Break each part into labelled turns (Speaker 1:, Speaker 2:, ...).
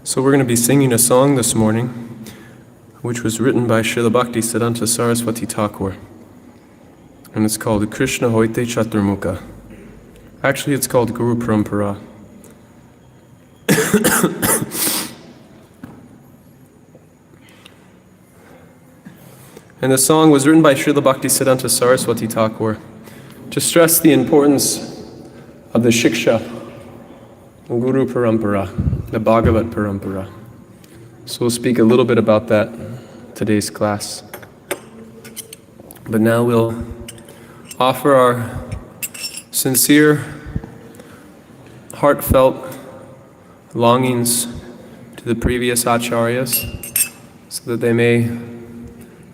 Speaker 1: So we're going to be singing a song this morning, which was written by Srila Bhaktisiddhanta Saraswati Thakur. And it's called Krishna Hoite Chaturmukha. Actually, it's called Guru Parampara. And the song was written by Srila Bhaktisiddhanta Saraswati Thakur to stress the importance of the Shiksha, Guru Parampara, the Bhagavat Parampara. So we'll speak a little bit about that today's class. But now we'll offer our sincere, heartfelt longings to the previous acharyas so that they may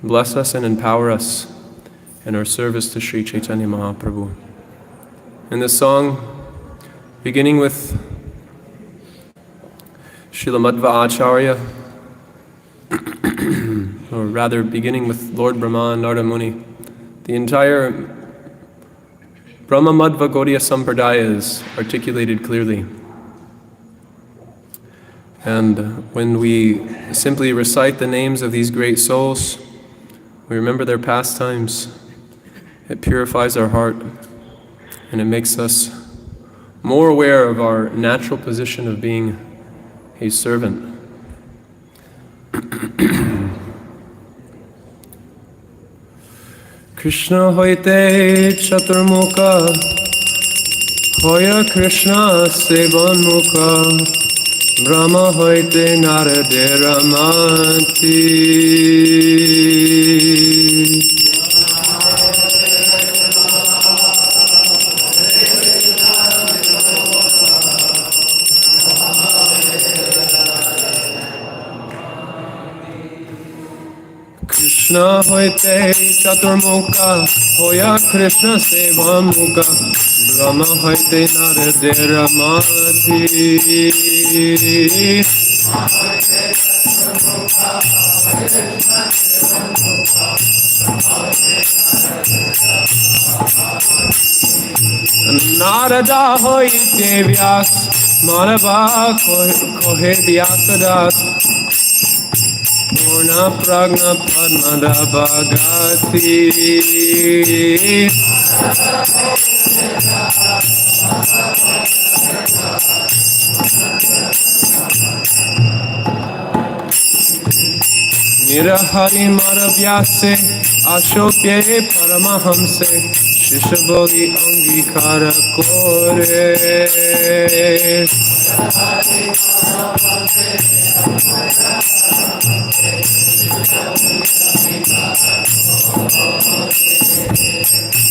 Speaker 1: bless us and empower us in our service to Sri Chaitanya Mahaprabhu. In the song, beginning with Srila Madhva Acharya, or rather beginning with Lord Brahma and Narada Muni, the entire Brahma Madhva Gaudiya Sampradaya is articulated clearly. And when we simply recite the names of these great souls, we remember their pastimes, it purifies our heart, and it makes us more aware of our natural position of being a servant. Krishna hoite chaturmukha, hoya Krishna sevanmukha, Brahma hoite narade ramanti. Krishna hoite chaturmukha, hoya Krishna sevamukha, Brahma hoite narade ramanti. Narada hoite vyas, manava kohe vyasadas, Purna pragna padmada bhagati. Nirahari maravyase, ashokye paramahamse, shishabhogi angikara kore.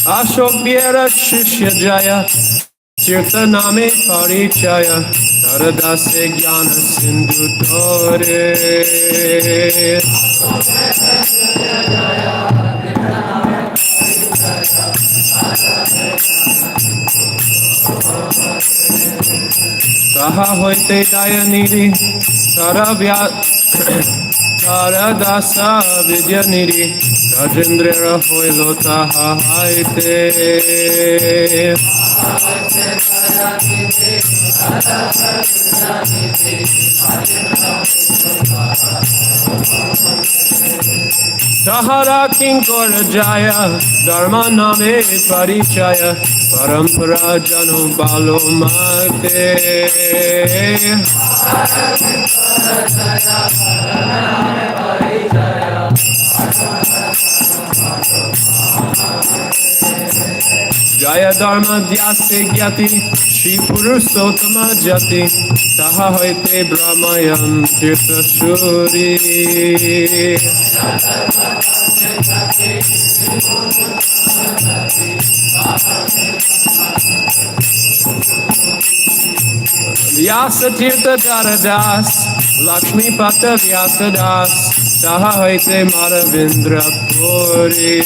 Speaker 1: Ashok Biera Shishya Jaya, Tirtha Name Parichaya, Taradase Jnana Sindhu Tore. Saha hoite Dayanidhi, Taradasa Vidyanidhi, Rajendra hoilota haite. Sahara Kinkora Jaya, Dharma Name Parichaya, Parampara Jano Balo Mate. Jaya Dharma Vyase Gyati, Shri Purusottama Jati, Saha hoite Brahmayam Tirtha Shuri. Vyasa Tirtha Daradas, Lakshmi Pata Vyasa Das, Saha hoite Maravindra Puri.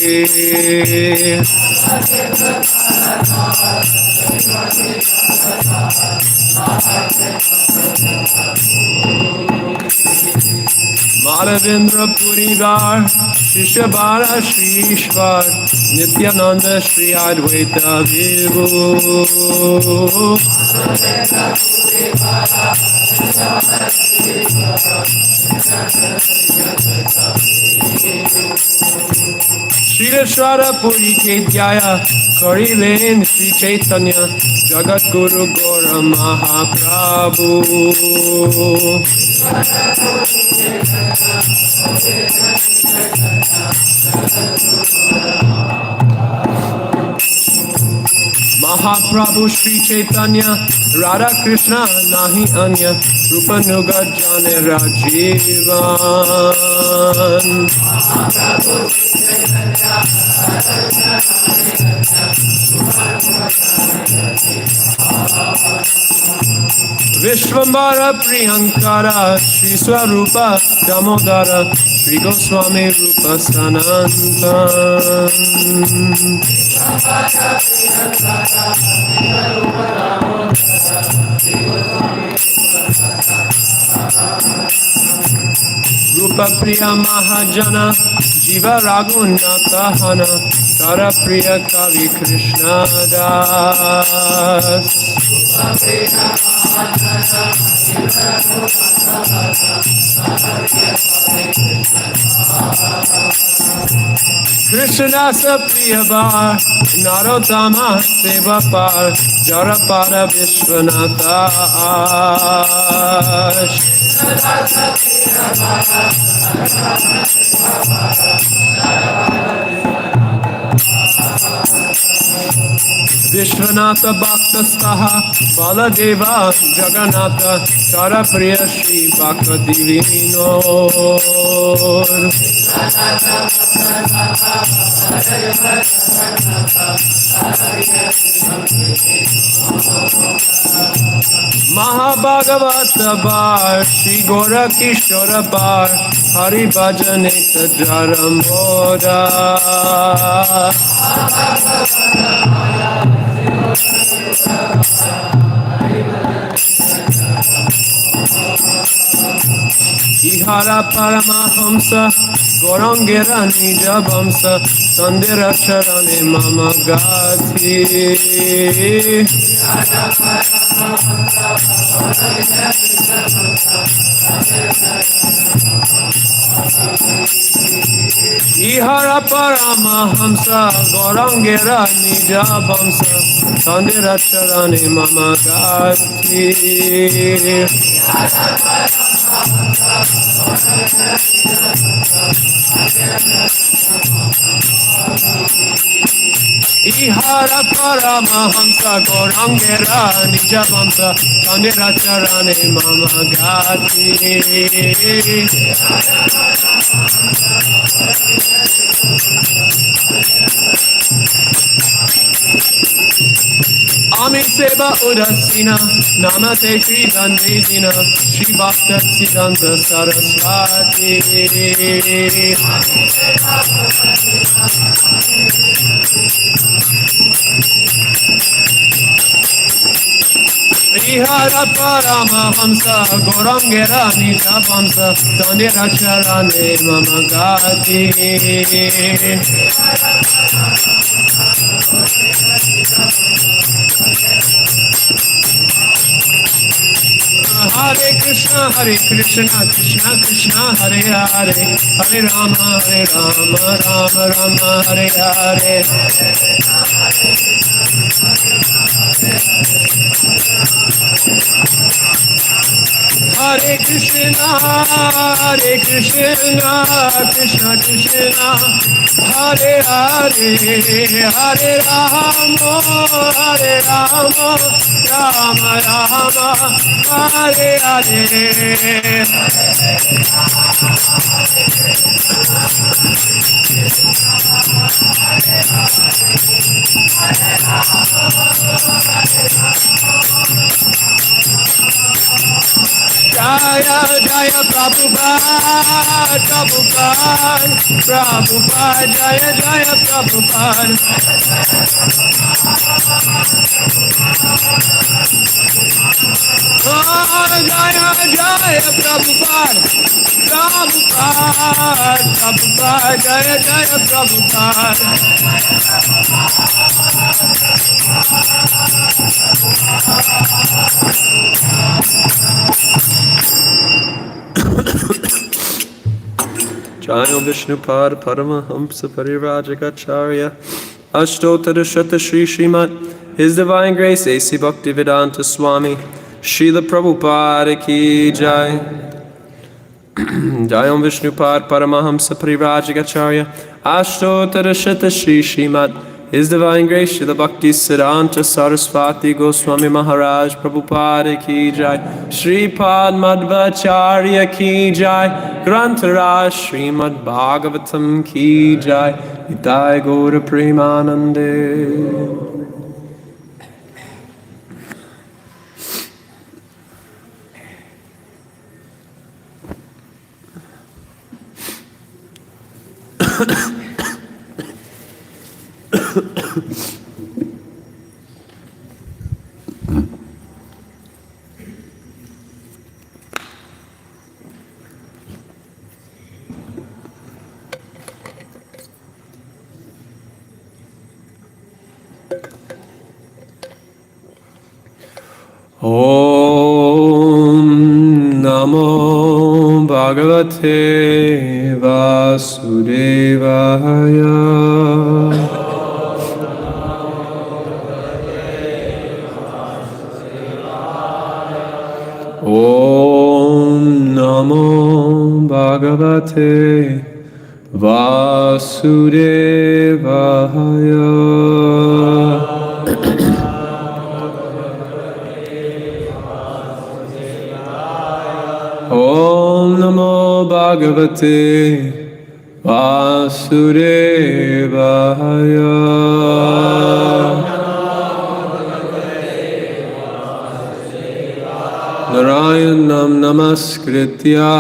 Speaker 1: Maravindra Purivar, Shishabara Shri Ishvar Nityananda Shri Advaita Vibhu Shirashwara Puri Ketyaya Karilen Sri Chaitanya Jagat Guru Gora Mahaprabhu Mahaprabhu Sri Chaitanya Radha Krishna Nahi Anya Rupa Nuga Jane Rajivan Vishvambara Priyankara Shri Swarupa Damodara Shri Goswami Rupa Sanantan Rupa Priya Mahajana Jiva Raghunatha Hana Tara Priya Kavi Krishna Das Krishnadasa Priyabar Narottama Sevapar Jarapada Vishwanatha Vishwanatha Bhakta Staha Baladeva Jagannatha Tara Priya Shri Bhakta Divinor Mahabhagavata Bar Shri Gora Kishora Bar Hari Bhajaneta Jaramoda Ihara Paramahamsa Gorangera Nijabamsa Sandira Charane Mama Gati Ihara Paramahamsa Gorangera Nijabamsa Sandira Charane Mama Gati Ihara Paramahamsa Gorangera Nijabamsa Sandira Charane Mama Gati Ami Seva Udasina Namate Shri Dandidina Shri Bhakta Siddhanta Saraswati Ihara Paramahamsa Gorangera Nijabamsa Sandira Charane Mama Gati Hare Krishna, Krishna Krishna, Hare Hare, Hare Rama, Rama Rama, Hare Hare. Hare Krishna, Krishna Krishna, Hare Hare, Hare Rama, Rama Rama, Hare Hare. Jaya Jaya Prabhupada, Prabhupada, Jaya Jaya Prabhupada. Oh, Jaya Jaya Prabhupada. Prabhupada, Prabhupada, Jaya Jaya Prabhupada. Jaya Vishnupad Paramahamsa Parirajagacharya Ashtotara Shata Shri Srimad His Divine Grace A.C. Bhaktivedanta Swami Srila Prabhupada Ki Jai Jayam Vishnupad Paramahamsa Parirajagacharya Ashtotara Shata Shri Srimad His Divine Grace Srila Bhakti Siddhanta Saraswati Goswami Maharaj Prabhupada Ki Jai Shripad Madhvacharya Ki Jai Grantaraj Srimad Bhagavatam Ki Jai Nitai Gaura Premanande. Om Namo Bhagavate Vasudevaya. Om Namo Bhagavate Vasudevaya. Om Namo Bhagavate Vasudevaya. Narayanam Namaskritya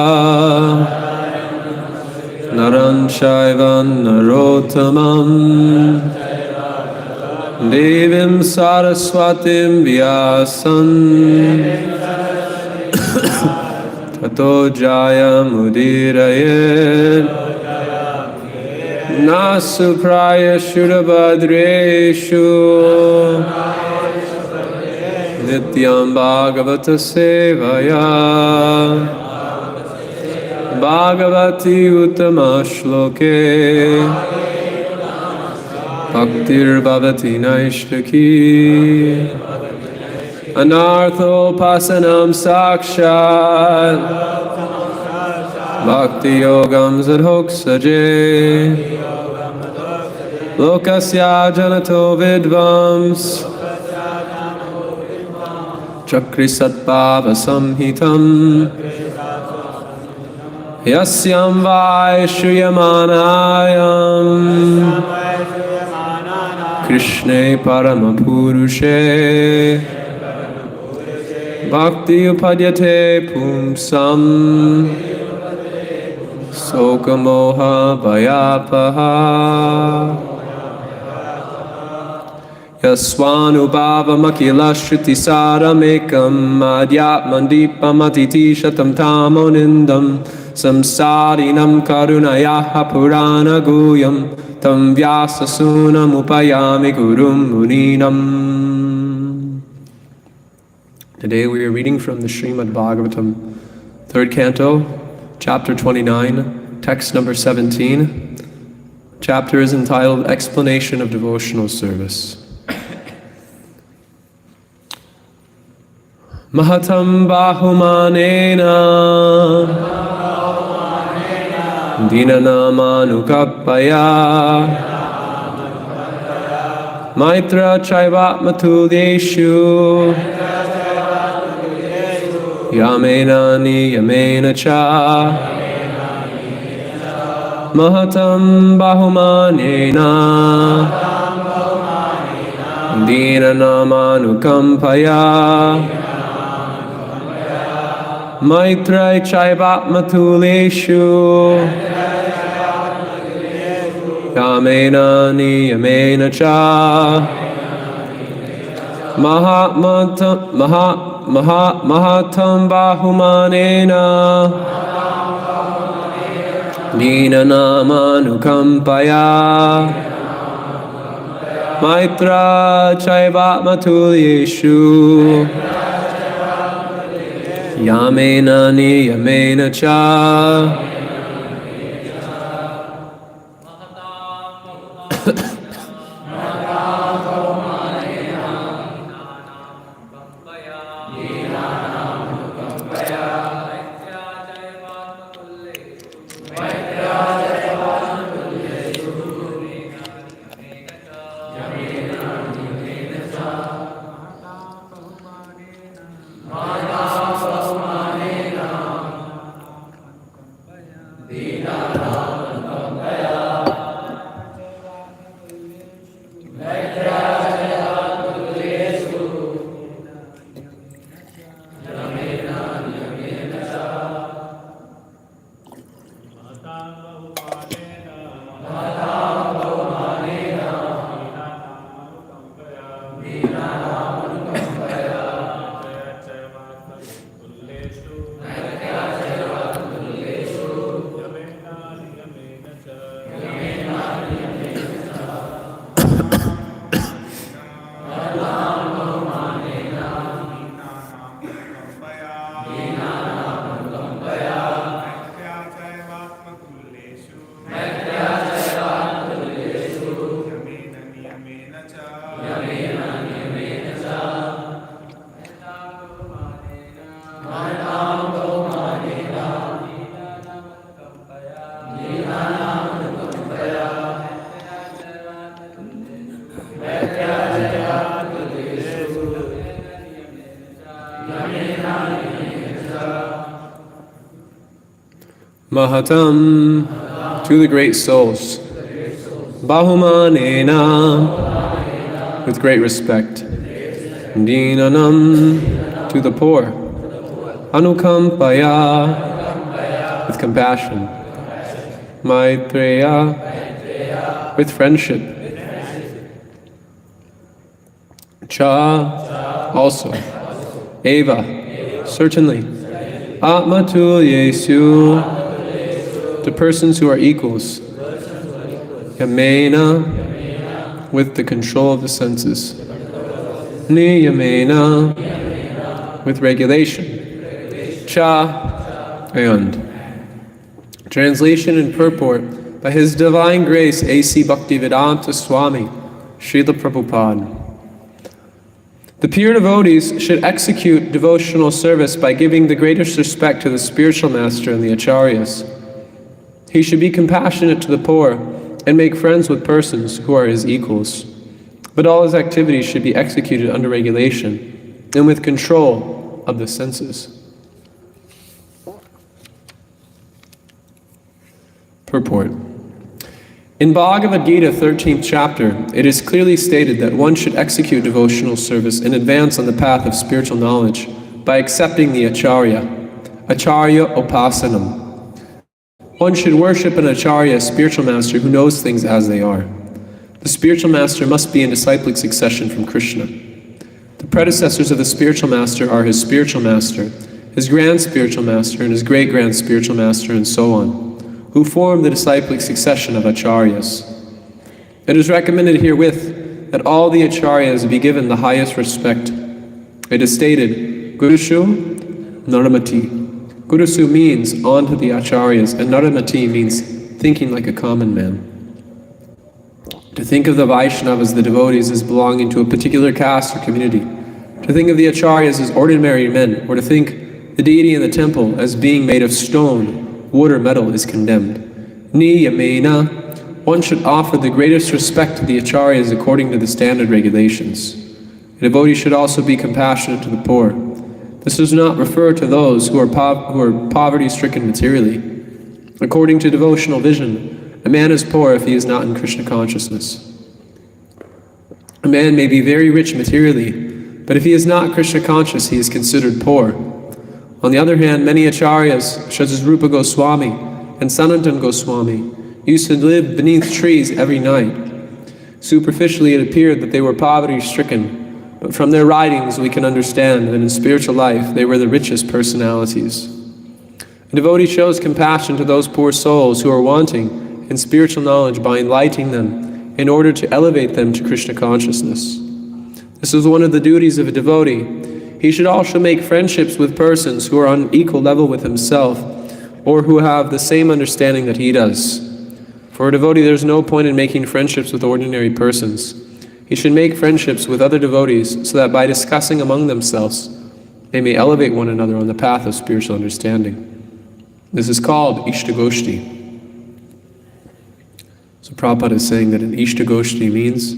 Speaker 1: Naran Shaivan Narotamam Devim Saraswatim Vyasam Tato Jayam Udirayet Nasupraya Shurabhadreshu Nityam Bhagavata Sevaya Bhagavati Uttama Shloke Bhaktir Bhavati Naishtaki Anartho Pasanam Sakshat Bhakti Yogam Zadhoksaje Lokasya Janato Vidvams Chakri Satbhava Samhitam Yasyam Vai Shriyamanayam Krishne Paramapurushe Bhakti Upadyate Pumsam Sokamoha Vayapaha Yaswanubhavamakila Shrutisharamekam Madhyatmandipam Shatam Tamonindam Samsarinam Karunayaha Purana Guyam Tam Vyasasunam Upayami Gurum Muninam. Today we are reading from the Srimad Bhagavatam, 3rd Canto, Chapter 29, Text number 17. Chapter is entitled Explanation of Devotional Service. Mahatam Bahumanena Dinanamanukapaya Maitra Chaivatmatulyeshu Yamenani Yamena Cha Mahatam Bahumanena Dinanamanukampaya Maitrai Chaivatmatuleshu Yamenani Yamena Cha Mahatam Bahumanena Dinanamanukampaya Maitra Chaivatmatulyeshu Yamena Niyamena Cha Mahatam, to the great souls, Bahumanena, with great respect, Dinanam, to the poor, Anukampaya, with compassion, Maitreya, with friendship, Cha, also, Eva, certainly, Atmatulyesu, to persons who are equals, Yamena, with the control of the senses, Niyamena, with regulation, Cha, and. Translation and purport by His Divine Grace A.C. Bhaktivedanta Swami, Srila Prabhupada. The pure devotees should execute devotional service by giving the greatest respect to the spiritual master and the acharyas. He should be compassionate to the poor and make friends with persons who are his equals. But all his activities should be executed under regulation and with control of the senses. Purport. In Bhagavad Gita 13th chapter, it is clearly stated that one should execute devotional service and advance on the path of spiritual knowledge by accepting the acharya upasanam. One should worship an acharya, a spiritual master who knows things as they are. The spiritual master must be in disciplic succession from Krishna. The predecessors of the spiritual master are his spiritual master, his grand spiritual master, and his great-grand spiritual master, and so on, who form the disciplic succession of acharyas. It is recommended herewith that all the acharyas be given the highest respect. It is stated, Gurushu Naramati. Gurusu means on to the acharyas, and Naramati means thinking like a common man. To think of the Vaishnavas, the devotees, as belonging to a particular caste or community, to think of the acharyas as ordinary men, or to think the deity in the temple as being made of stone, wood, or metal is condemned. Niyamena, one should offer the greatest respect to the acharyas according to the standard regulations. A devotee should also be compassionate to the poor. This does not refer to those who are poverty-stricken materially. According to devotional vision, a man is poor if he is not in Krishna consciousness. A man may be very rich materially, but if he is not Krishna conscious, he is considered poor. On the other hand, many acharyas, such as Rupa Goswami and Sanatan Goswami, used to live beneath trees every night. Superficially, it appeared that they were poverty-stricken, but from their writings we can understand that in spiritual life they were the richest personalities. A devotee shows compassion to those poor souls who are wanting in spiritual knowledge by enlightening them in order to elevate them to Krishna consciousness. This is one of the duties of a devotee. He should also make friendships with persons who are on equal level with himself or who have the same understanding that he does. For a devotee, there's no point in making friendships with ordinary persons. He should make friendships with other devotees so that by discussing among themselves, they may elevate one another on the path of spiritual understanding. This is called Ishtagoshti. So Prabhupada is saying that an Ishtagoshti means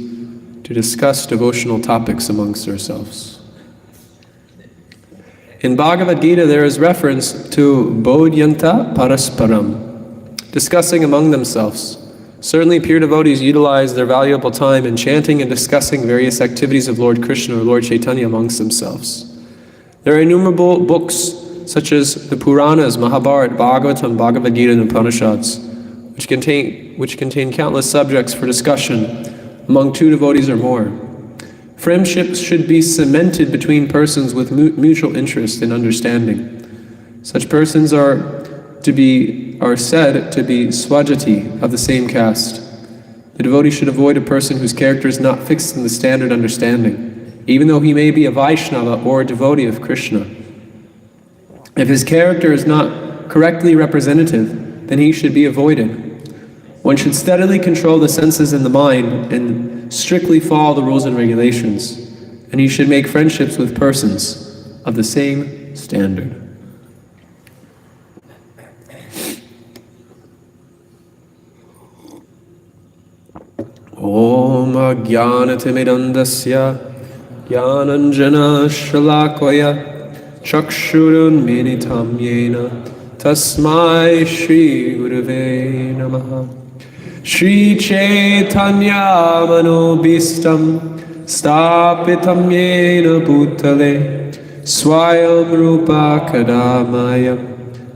Speaker 1: to discuss devotional topics amongst ourselves. In Bhagavad Gita, there is reference to Bodhyanta Parasparam, discussing among themselves. Certainly, pure devotees utilize their valuable time in chanting and discussing various activities of Lord Krishna or Lord Chaitanya amongst themselves. There are innumerable books such as the Puranas, Mahabharata, Bhagavatam, Bhagavad Gita, and Upanishads, which contain countless subjects for discussion among two devotees or more. Friendships should be cemented between persons with mutual interest and understanding. Such persons are said to be swajati, of the same caste. The devotee should avoid a person whose character is not fixed in the standard understanding, even though he may be a Vaishnava or a devotee of Krishna. If his character is not correctly representative, then he should be avoided. One should steadily control the senses and the mind and strictly follow the rules and regulations, and he should make friendships with persons of the same standard. Om Ajnanatimidandasya Jnananjana Shalakaya Chakshurun Minitam Yena Tasmai Shri Gurave Namaha. Shri Chaitanya Manobhistam Stapitam Yena Bhutale Swayam Rupa Kadamaya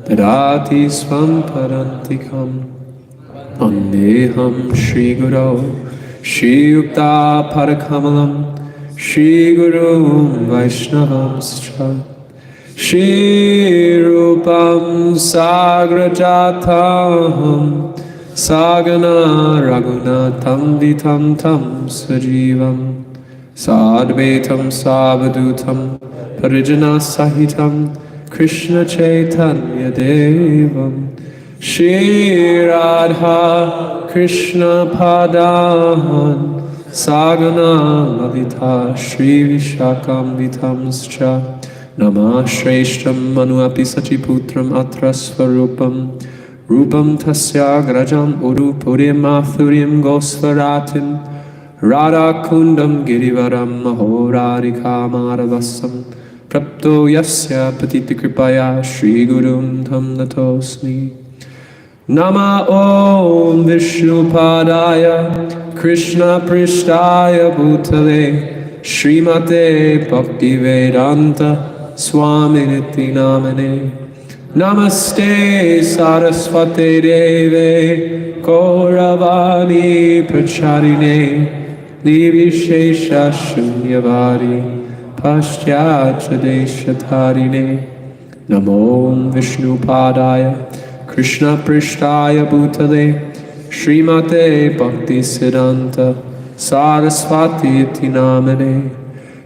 Speaker 1: Dadati Swam Parantikam Vandeham Shri Guru Shri Yukta Parakamalam Shri Guru Vaishnavamscha Shri Rupam Sagrajatam Sagana Raghunatam Vitam Tam Sajivam Sadvetam Savadutam Parijana Sahitam Krishna Chaitanya Devam Shri Radha Krishna Padahan Sagana Lavita Shri Vishakam Vitamscha Namah Shreshtam Manuapi Sachiputram Atrasvarupam Rupam Tasya Grajam Urupurim Mathurim Gosvaratim Radha Kundam Girivaram Mahorarika Maravasam Prapto Yasya Patiti Kripaya Shri Gurum Tam Natosmi Nama Om Vishnu Padaya Krishna Prishtaya Bhutale Srimate Bhakti Vedanta Swaminiti Namane Namaste Saraswate Deve Gauravani Pracharine Nivishesha Shunyavadi Paschyacha Deshatarine Namo Vishnu Padaya Krishna Prishtaya Bhutale Srimate Bhakti Siddhanta Saraswati Iti Namane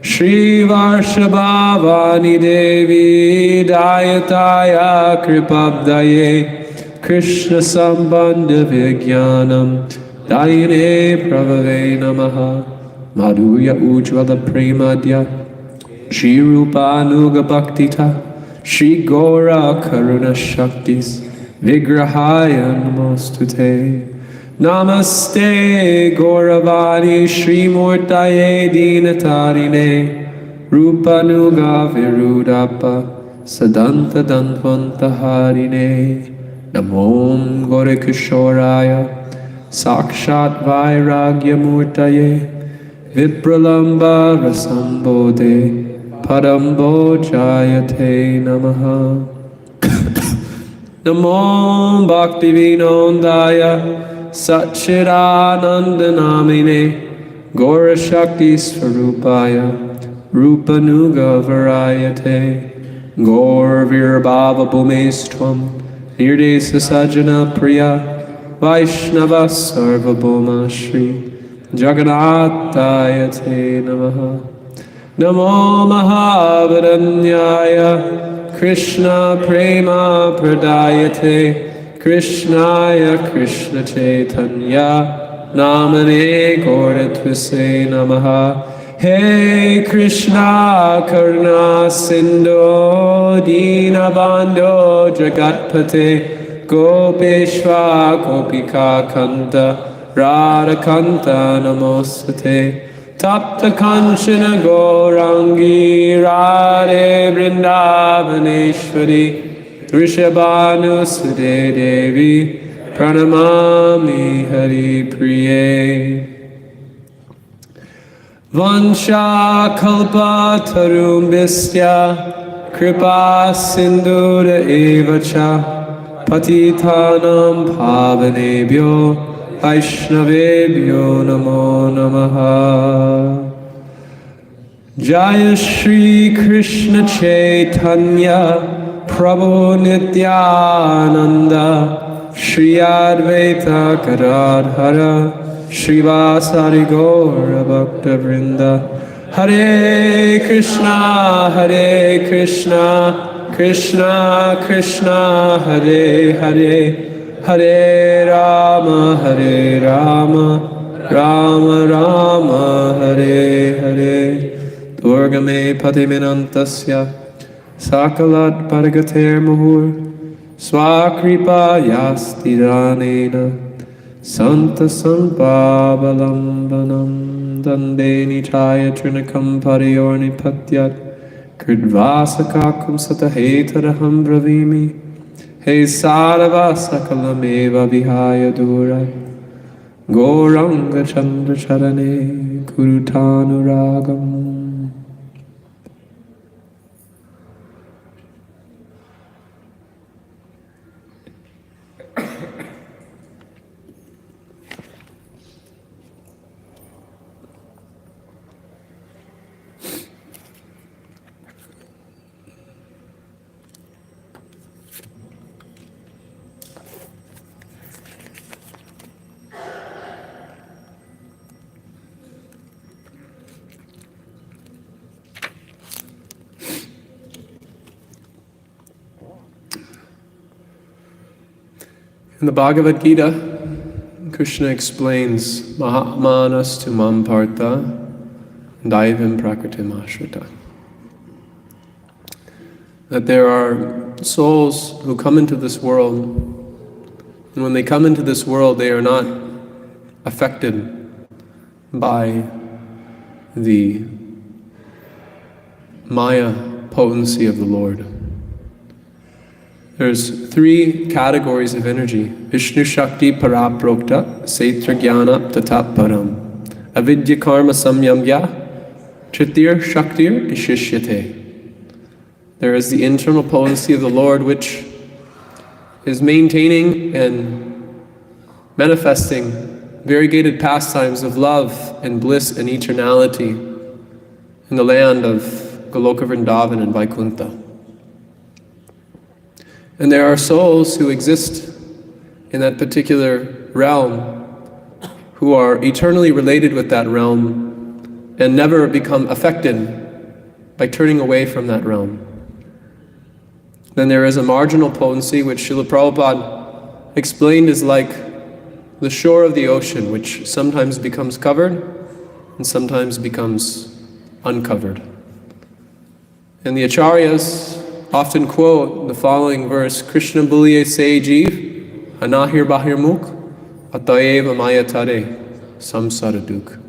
Speaker 1: Shri Varshabhavani Devi Dayataya Kripabdaye Krishna Sambandha Vijnanam Dayane Pravave Namaha Madhuya Ujvala Premadya Shri Rupa Anuga Bhaktita Shri Gora Karuna Shaktis Vigrahaya Namostute Namaste Gauravani Shri Murtaye Dinatarine Rupanuga Virudapa Sadanta Danvantaharine Namom Gorikishoraya Sakshat Vairagya Murtaye Vipralamba Rasambode Padambo Jayate Namaha Namo Bhakti Vinodaya Satchidanandanamine Gora Shakti Svarupaya Rupanuga Varayate Gaur Virbhava Bhumestvam Nirdesa Sajana Priya Vaishnava Sarvabhoma Shri Jagannathaya Te Namaha. Namo Mahavaranyaya Krishna Prema Pradayate Krishnaya Krishna Chaitanya Namane Gauratvise Namaha. Hey Krishna Karuna Sindhu Dinabandho Jagatpate Gopeshwa Gopika Kanta Radhakanta Namostate Tapta Kanchana Gaurangi Radhe Vrindavaneshwari Rishabhanusade Devi Pranamami Hari Priye. Vansha kalpa tarumbistya kripa sindura evacha patitanam pavanebhyo vaishnavebhyo namo namaha. Jaya Shri Krishna Chaitanya Prabhu Nityananda Shri Advaita Gadadhara Shrivasari Gaura Bhakta Vrinda. Hare Krishna, Krishna Krishna, Hare Hare, Hare Rama, Rama Rama, Hare Hare. Durgame Patiminantasya Sakalat Paragater Muhur Swakripa Yastiranena Santa Sampabalambanam Dande Nitaya Trinakam Pariyorni Patyat Kridvasakakum Satahetaraham Bravimi He Saravasakalameva Vihaya Dura Gauranga Chandra Charane Kurutanuragam. In the Bhagavad Gita, Krishna explains Mahatmanas tu mam partha daivim prakritim ashrita. That there are souls who come into this world, and when they come into this world, they are not affected by the Maya potency of the Lord. There's three categories of energy. Vishnu Shakti Paraprokta Setra Jnana Tatat Param Avidya Karma Samyamya Tritir Shaktir Ishishyate. There is the internal potency of the Lord, which is maintaining and manifesting variegated pastimes of love and bliss and eternality in the land of Goloka Vrindavan and Vaikuntha. And there are souls who exist in that particular realm who are eternally related with that realm and never become affected by turning away from that realm. Then there is a marginal potency, which Srila Prabhupada explained is like the shore of the ocean, which sometimes becomes covered and sometimes becomes uncovered. And the Acharyas often quote the following verse, Krishna Buliye Se Jeev, Anahir Bahir Mukh, Ataeva Mayatare, Samsara Dukh.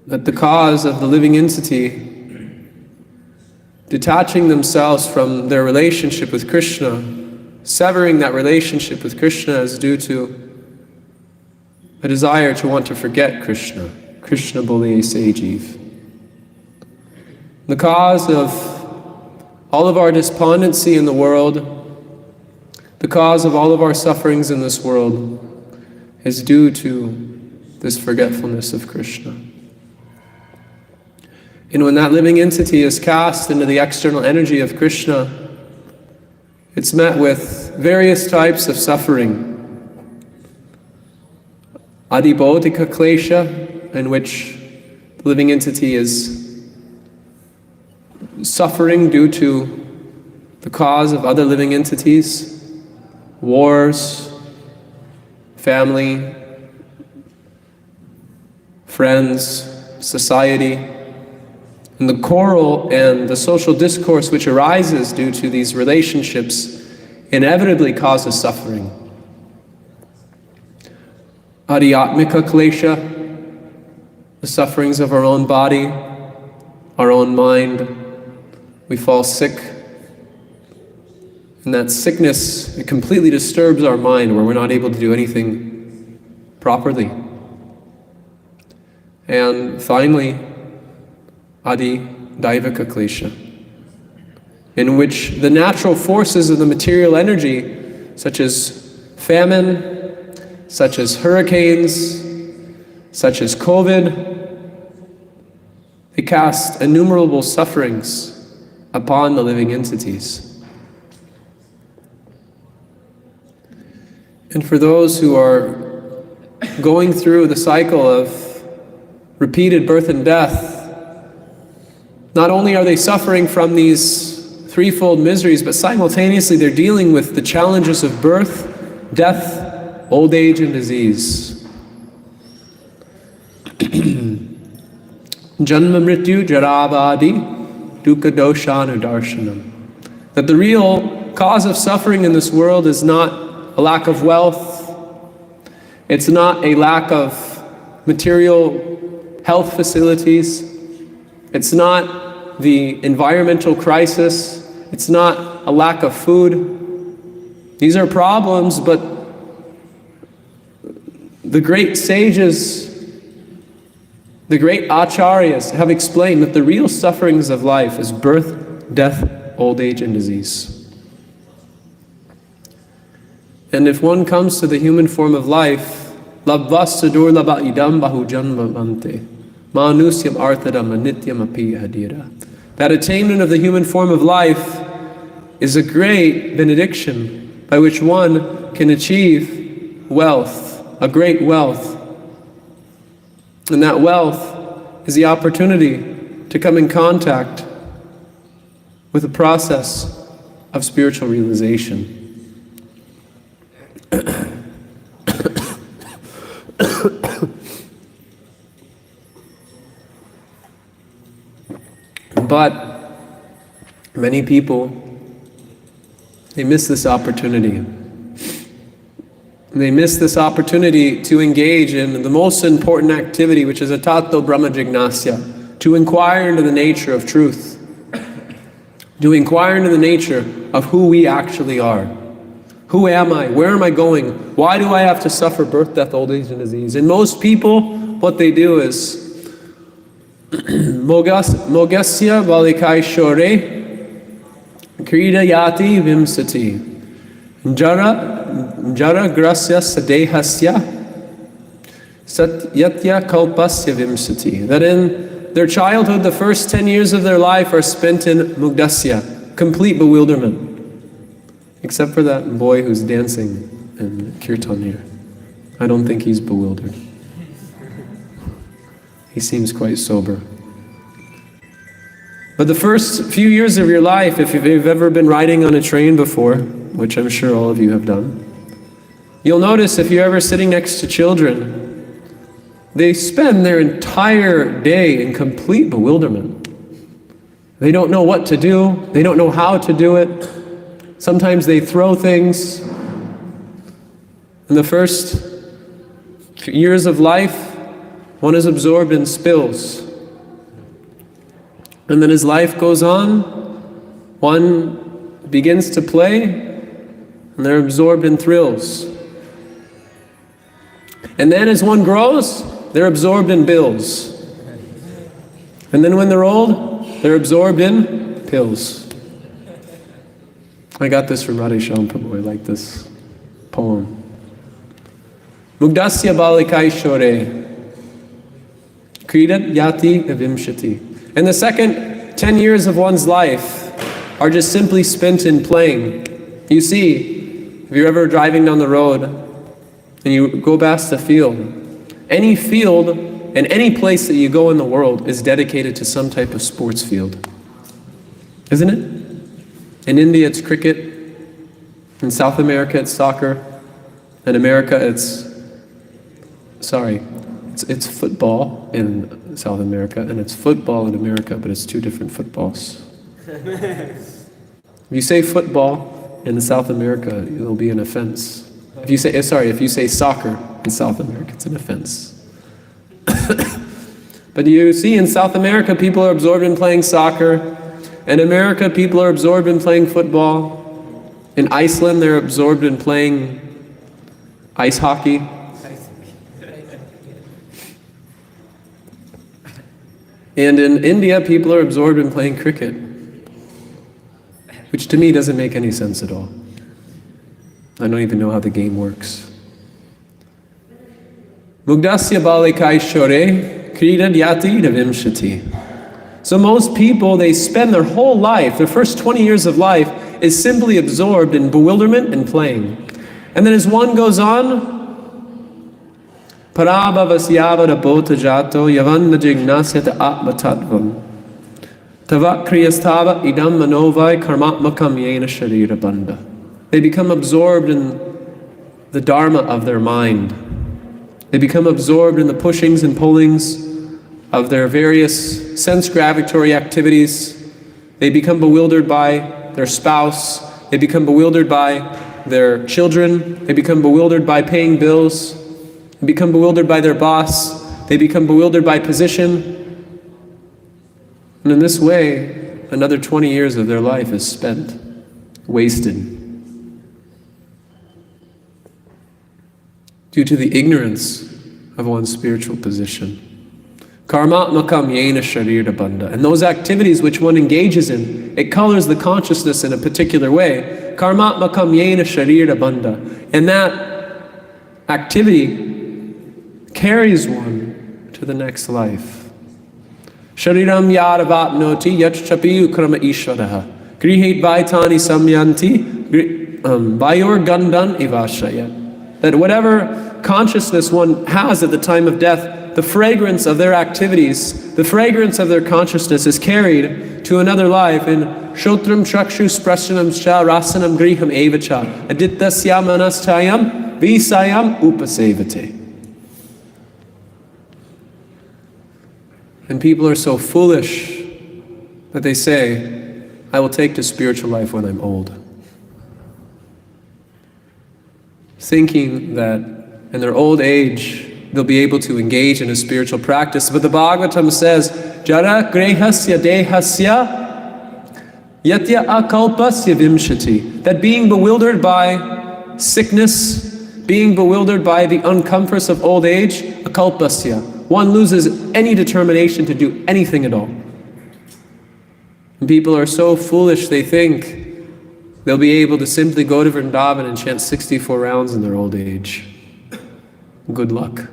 Speaker 1: That the cause of the living entity detaching themselves from their relationship with Krishna, severing that relationship with Krishna is due to a desire to want to forget Krishna. Krishna Buliye Se Jeev. The cause of all of our despondency in the world, the cause of all of our sufferings in this world, is due to this forgetfulness of Krishna. And when that living entity is cast into the external energy of Krishna, it's met with various types of suffering. Adibodhika klesha, in which the living entity is suffering due to the cause of other living entities, wars, family, friends, society, and the choral and the social discourse which arises due to these relationships inevitably causes suffering. Adhyatmika klesha, the sufferings of our own body, our own mind. We fall sick, and that sickness, it completely disturbs our mind where we're not able to do anything properly. And finally, Adi Daivika klesha, in which the natural forces of the material energy, such as famine, such as hurricanes, such as COVID, they cast innumerable sufferings upon the living entities. And for those who are going through the cycle of repeated birth and death, not only are they suffering from these threefold miseries, but simultaneously they're dealing with the challenges of birth, death, old age, and disease. Janma mrityu jarabadi dukkha doshanu darshanam. That the real cause of suffering in this world is not a lack of wealth, it's not a lack of material health facilities, it's not the environmental crisis, it's not a lack of food. These are problems, but the great sages, the great acharyas have explained that the real sufferings of life is birth, death, old age, and disease. And if one comes to the human form of life, labvasa durlabha idam bahu janma bhante, manusyam arthadam anityam api hadira. That attainment of the human form of life is a great benediction by which one can achieve wealth, a great wealth. And that wealth is the opportunity to come in contact with the process of spiritual realization. But many people, they miss this opportunity. They miss this opportunity to engage in the most important activity, which is atato brahma jignasya, to inquire into the nature of truth, to inquire into the nature of who we actually are. Who am I? Where am I going? Why do I have to suffer birth, death, old age, and disease? And most people, what they do is Mogasya valikai shore krida yati vimsati jara grasya sadehasya satyatya kalpasya vimsati. That in their childhood, the first 10 years of their life are spent in mugdasya, complete bewilderment. Except for that boy who's dancing in kirtan here. I don't think he's bewildered. He seems quite sober. But the first few years of your life, if you've ever been riding on a train before, which I'm sure all of you have done, you'll notice if you're ever sitting next to children, they spend their entire day in complete bewilderment. They don't know what to do. They don't know how to do it. Sometimes they throw things. In the first years of life, one is absorbed in spills. And then as life goes on, one begins to play, and they're absorbed in thrills. And then as one grows, they're absorbed in bills. And then when they're old, they're absorbed in pills. I got this from Radhesham Prabhu. I like this poem. Mugdasya balikai shore kridat yati avimshati. And the second 10 years of one's life are just simply spent in playing. You see, if you're ever driving down the road and you go past a field, any field and any place that you go in the world is dedicated to some type of sports field. Isn't it? In India it's cricket, in South America it's soccer, in America it's football in South America, and it's football in America, but it's two different footballs. If you say football in South America, it'll be an offense. If you say soccer in South America, it's an offense. But you see, in South America, people are absorbed in playing soccer. In America, people are absorbed in playing football. In Iceland, they're absorbed in playing ice hockey. And in India, people are absorbed in playing cricket, which to me doesn't make any sense at all. I don't even know how the game works. Mugdasya balikai shore krida yati davimshati. So most people, they spend their whole life, their first 20 years of life, is simply absorbed in bewilderment and playing. And then as one goes on, Parabhavasyavada bhota jato yavanna jignasyata atmatatvam tavat kriyastava idam manovai karmatmakam yena sharira bandha. They become absorbed in the dharma of their mind. They become absorbed in the pushings and pullings of their various sense gravitatory activities. They become bewildered by their spouse. They become bewildered by their children. They become bewildered by paying bills. They become bewildered by their boss. They become bewildered by position. And in this way, another 20 years of their life is spent, wasted, due to the ignorance of one's spiritual position. Karmatmakam yena sharira bandha. And those activities which one engages in, it colors the consciousness in a particular way. Karmatmakam yena sharira bandha. And that activity carries one to the next life. Shariram yadavatnoti yachchapi ukrama ishvaraha. Grihet vaitani samyanti vayor gandan ivashaya. That whatever consciousness one has at the time of death, the fragrance of their activities, the fragrance of their consciousness is carried to another life in Shotram Chakshu Sprashanam Cha Rasanam Griham Evacha Adittasya Manastayam Visayam Upasevate. And people are so foolish that they say, I will take to spiritual life when I'm old. Thinking that in their old age, they'll be able to engage in a spiritual practice. But the Bhagavatam says, Jara grehasya dehasya yatya akalpasya vimshati. That being bewildered by sickness, being bewildered by the uncomforts of old age, akalpasya. One loses any determination to do anything at all. And people are so foolish, they think they'll be able to simply go to Vrindavan and chant 64 rounds in their old age. Good luck.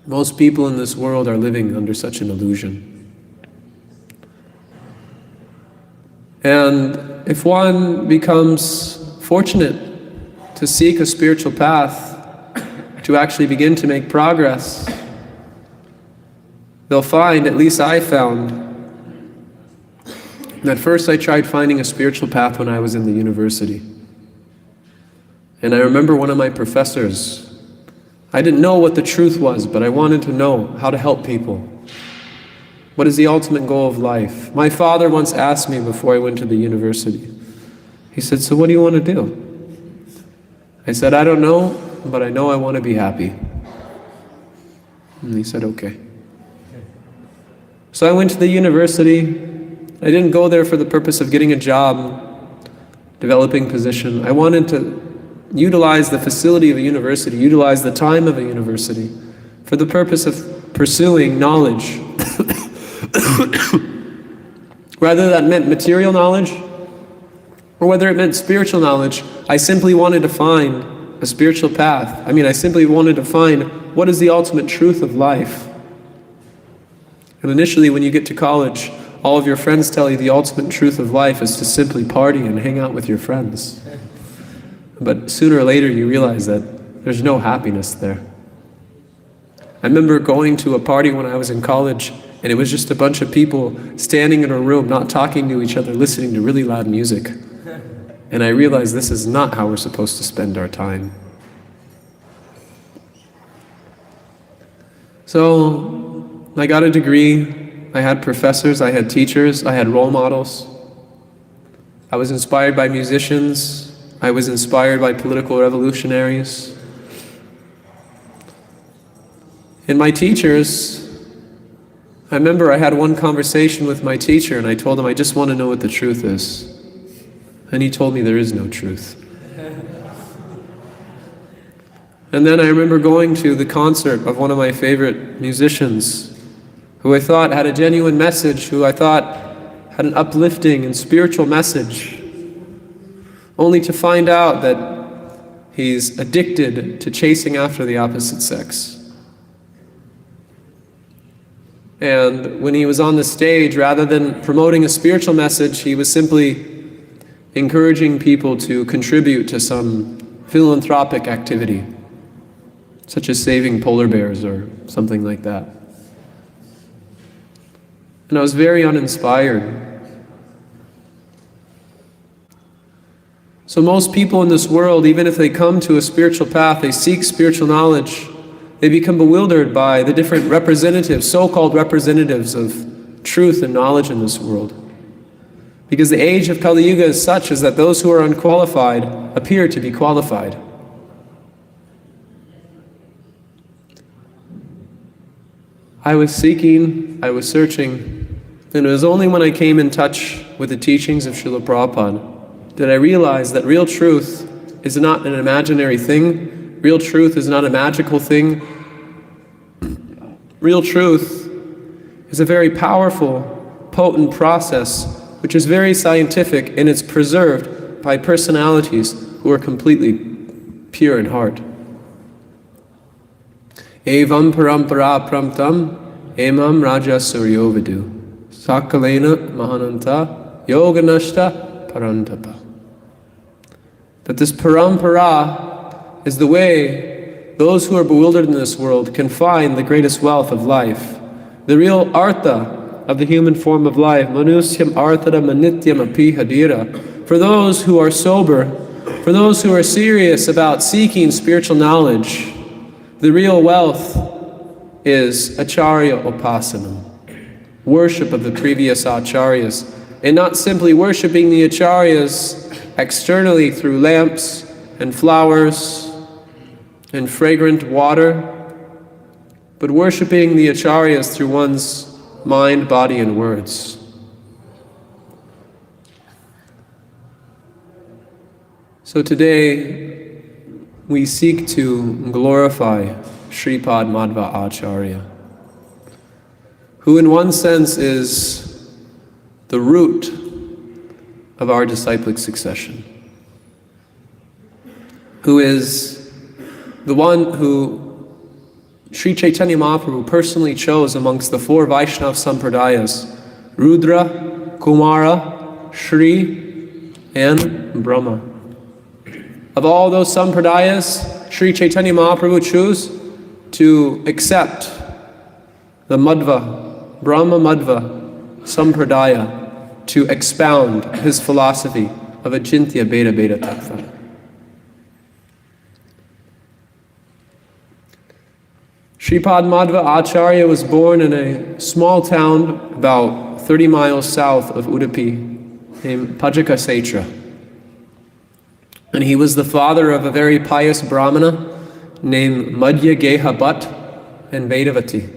Speaker 1: Most people in this world are living under such an illusion. And if one becomes fortunate to seek a spiritual path, to actually begin to make progress, they'll find, at least I found, that first I tried finding a spiritual path when I was in the university. And I remember one of my professors, I didn't know what the truth was, but I wanted to know how to help people. What is the ultimate goal of life? My father once asked me before I went to the university, he said, so what do you want to do? I said, I don't know, but I know I want to be happy. And he said, okay. So I went to the university. I didn't go there for the purpose of getting a job, developing position. I wanted to utilize the facility of a university, utilize the time of a university for the purpose of pursuing knowledge. Whether that meant material knowledge or whether it meant spiritual knowledge, I simply wanted to find a spiritual path. I simply wanted to find what is the ultimate truth of life. And initially when you get to college, all of your friends tell you the ultimate truth of life is to simply party and hang out with your friends. But sooner or later you realize that there's no happiness there. I remember going to a party when I was in college, and it was just a bunch of people standing in a room, not talking to each other, listening to really loud music. And I realized this is not how we're supposed to spend our time. So I got a degree, I had professors, I had teachers, I had role models. I was inspired by musicians, I was inspired by political revolutionaries. And my teachers, I remember I had one conversation with my teacher and I told him, I just want to know what the truth is. And he told me there is no truth. And then I remember going to the concert of one of my favorite musicians, who I thought had a genuine message, who I thought had an uplifting and spiritual message, only to find out that he's addicted to chasing after the opposite sex. And when he was on the stage, rather than promoting a spiritual message, he was simply encouraging people to contribute to some philanthropic activity, such as saving polar bears or something like that. And I was very uninspired. So most people in this world, even if they come to a spiritual path, they seek spiritual knowledge, they become bewildered by the different representatives, so-called representatives of truth and knowledge in this world. Because the age of Kali Yuga is such as that those who are unqualified appear to be qualified. I was seeking, I was searching, and it was only when I came in touch with the teachings of Srila Prabhupada that I realized that real truth is not an imaginary thing, real truth is not a magical thing. Real truth is a very powerful, potent process which is very scientific, and it's preserved by personalities who are completely pure in heart. Evam parampara pramtam emam raja suryovidu sakalena mahananta yoganashta parantapa. That this parampara is the way those who are bewildered in this world can find the greatest wealth of life. The real artha of the human form of life, manusyam arthara manityam api hadira. For those who are sober, for those who are serious about seeking spiritual knowledge, the real wealth is acharya upasanam, worship of the previous acharyas, and not simply worshipping the acharyas externally through lamps and flowers and fragrant water, but worshipping the acharyas through one's mind, body, and words. So today we seek to glorify Shripad Madhva Acharya, who in one sense is the root of our disciplic succession, who is the one who Sri Chaitanya Mahaprabhu personally chose amongst the 4 Vaishnava Sampradayas, Rudra, Kumara, Shri, and Brahma. Of all those Sampradayas, Sri Chaitanya Mahaprabhu chose to accept the Madhva, Brahma Madhva Sampradaya, to expound his philosophy of Achintya Bheda Bheda Tattva. Shripad Madhva Acharya was born in a small town about 30 miles south of Udupi named Pajakasetra. And he was the father of a very pious Brahmana named Madhya Geha Bhatt and Vedavati.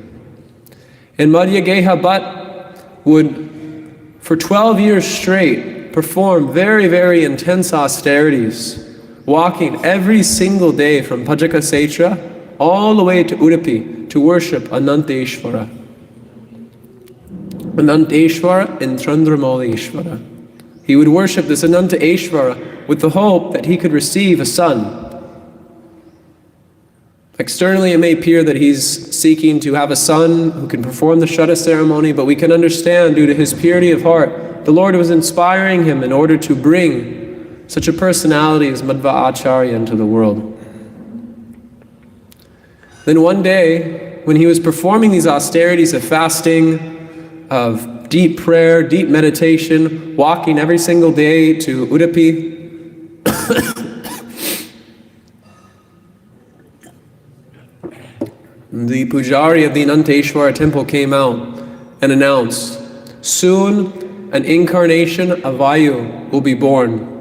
Speaker 1: And Madhya Geha Bhatt would, for 12 years straight, perform very, very intense austerities, walking every single day from Pajakasetra all the way to Udupi to worship Ananteshvara. Ananteshvara and Chandramauleshvara. He would worship this Ananteshvara with the hope that he could receive a son. Externally, it may appear that he's seeking to have a son who can perform the Shraddha ceremony, but we can understand, due to his purity of heart, the Lord was inspiring him in order to bring such a personality as Madhva Acharya into the world. Then one day, when he was performing these austerities of fasting, of deep prayer, deep meditation, walking every single day to Udupi, the pujari of the Ananteshwara temple came out and announced, soon an incarnation of Vayu will be born,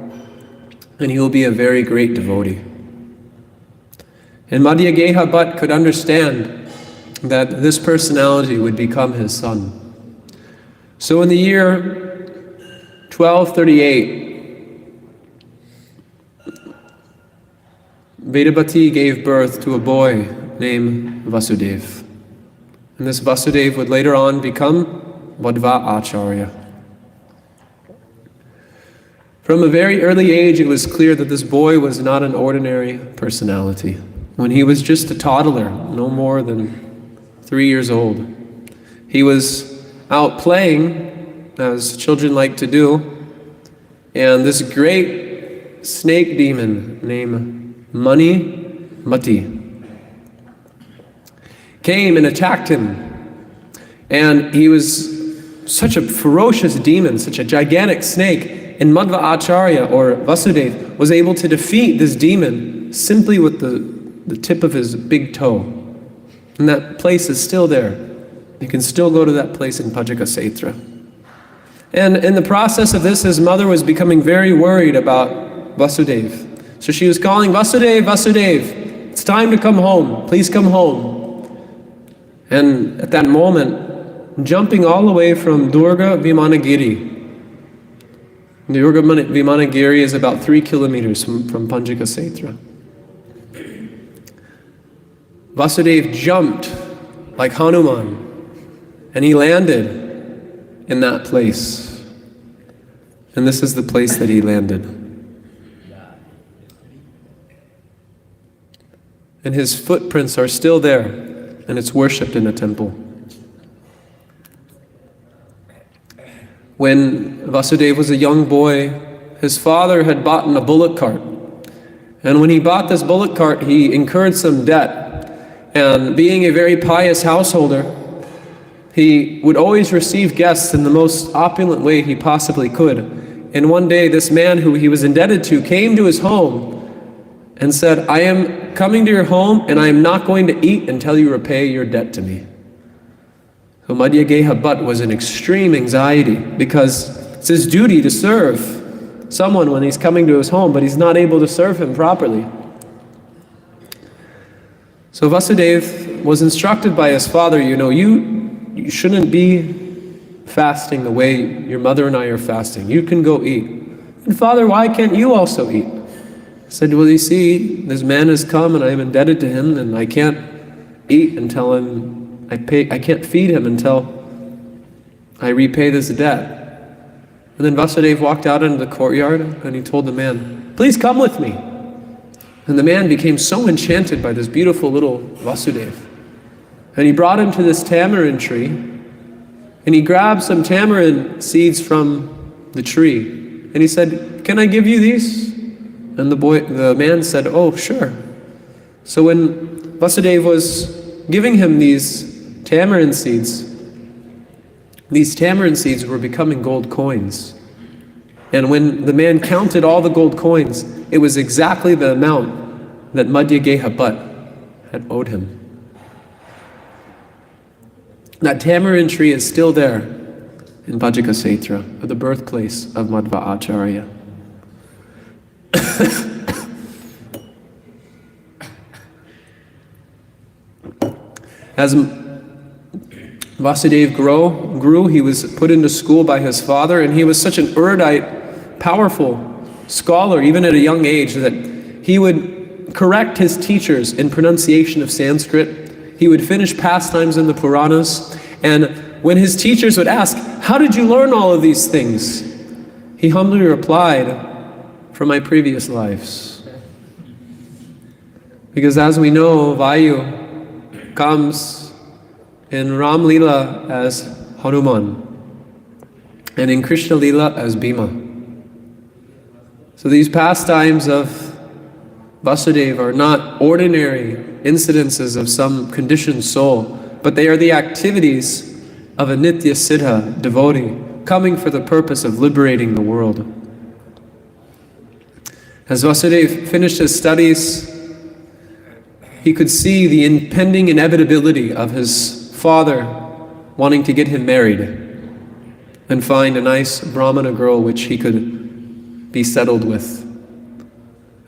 Speaker 1: and he will be a very great devotee. And Madhyageha Bhatt could understand that this personality would become his son. So in the year 1238, Vedabhati gave birth to a boy named Vasudeva. And this Vasudeva would later on become Madhva Acharya. From a very early age, it was clear that this boy was not an ordinary personality. When he was just a toddler, no more than 3 years old, he was out playing, as children like to do, and this great snake demon named Mati came and attacked him. And he was such a ferocious demon, such a gigantic snake, and Madhva Acharya, or Vasudeva, was able to defeat this demon simply with the tip of his big toe. And that place is still there. You can still go to that place in Pajaka Setra. And in the process of this, his mother was becoming very worried about Vasudeva. So she was calling, Vasudeva, Vasudeva, it's time to come home. Please come home. And at that moment, jumping all the way from Durga Vimanagiri. Durga Vimanagiri is about 3 kilometers from Panjika Setra. Vasudeva jumped like Hanuman, and he landed in that place. And this is the place that he landed. And his footprints are still there, and it's worshipped in a temple. When Vasudeva was a young boy, his father had bought a bullock cart. And when he bought this bullock cart, he incurred some debt. And being a very pious householder, he would always receive guests in the most opulent way he possibly could. And one day, this man who he was indebted to came to his home and said, I am coming to your home and I am not going to eat until you repay your debt to me. So Madhyageha Bhatt was in extreme anxiety because it's his duty to serve someone when he's coming to his home, but he's not able to serve him properly. So Vasudeva was instructed by his father, you shouldn't be fasting the way your mother and I are fasting. You can go eat. And Father, why can't you also eat? I said, well, you see, this man has come and I am indebted to him and I can't eat until I can't feed him until I repay this debt. And then Vasudeva walked out into the courtyard and he told the man, please come with me. And the man became so enchanted by this beautiful little Vasudeva. And he brought him to this tamarind tree and he grabbed some tamarind seeds from the tree. And he said, can I give you these? And the man said, oh, sure. So when Vasudeva was giving him these tamarind seeds were becoming gold coins. And when the man counted all the gold coins, it was exactly the amount that Madhyageha Bhatt had owed him. That tamarind tree is still there in Pajaka Setra, the birthplace of Madhva Acharya. As Vasudeva grew, he was put into school by his father, and he was such an erudite, powerful scholar, even at a young age, that he would correct his teachers in pronunciation of Sanskrit. He would finish pastimes in the Puranas, and when his teachers would ask, how did you learn all of these things? He humbly replied, from my previous lives. Because as we know, Vayu comes in Ram Leela as Hanuman and in Krishna Leela as Bhima. So these pastimes of Vasudeva are not ordinary incidences of some conditioned soul, but they are the activities of a Nitya Siddha devotee coming for the purpose of liberating the world. As Vasudeva finished his studies, he could see the impending inevitability of his father wanting to get him married and find a nice Brahmana girl which he could be settled with.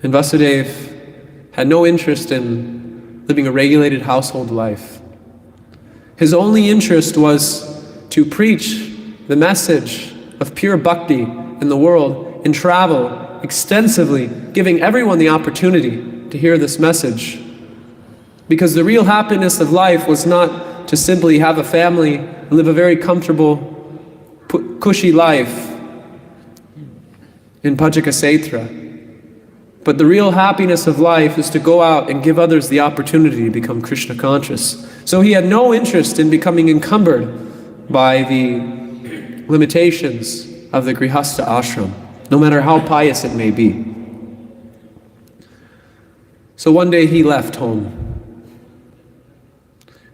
Speaker 1: And Vasudeva had no interest in living a regulated household life. His only interest was to preach the message of pure bhakti in the world and travel extensively, giving everyone the opportunity to hear this message. Because the real happiness of life was not to simply have a family and live a very comfortable, cushy life in Pajakasetra. But the real happiness of life is to go out and give others the opportunity to become Krishna conscious. So he had no interest in becoming encumbered by the limitations of the Grihastha ashram, no matter how pious it may be. So one day he left home.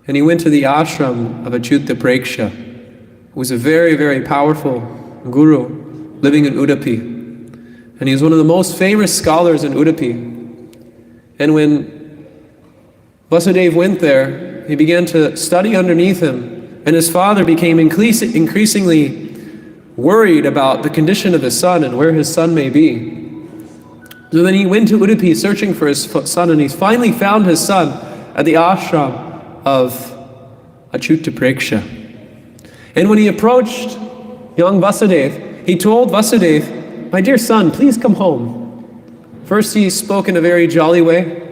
Speaker 1: And he went to the ashram of Achyuta Preksha, who was a very, very powerful guru living in Udupi. And he was one of the most famous scholars in Udupi. And when Vasudeva went there, he began to study underneath him, and his father became increasingly worried about the condition of his son and where his son may be. So then he went to Udupi searching for his son, and he finally found his son at the ashram of Achyuta Preksha. And when he approached young Vasudeva, he told Vasudeva, "My dear son, please come home." First he spoke in a very jolly way,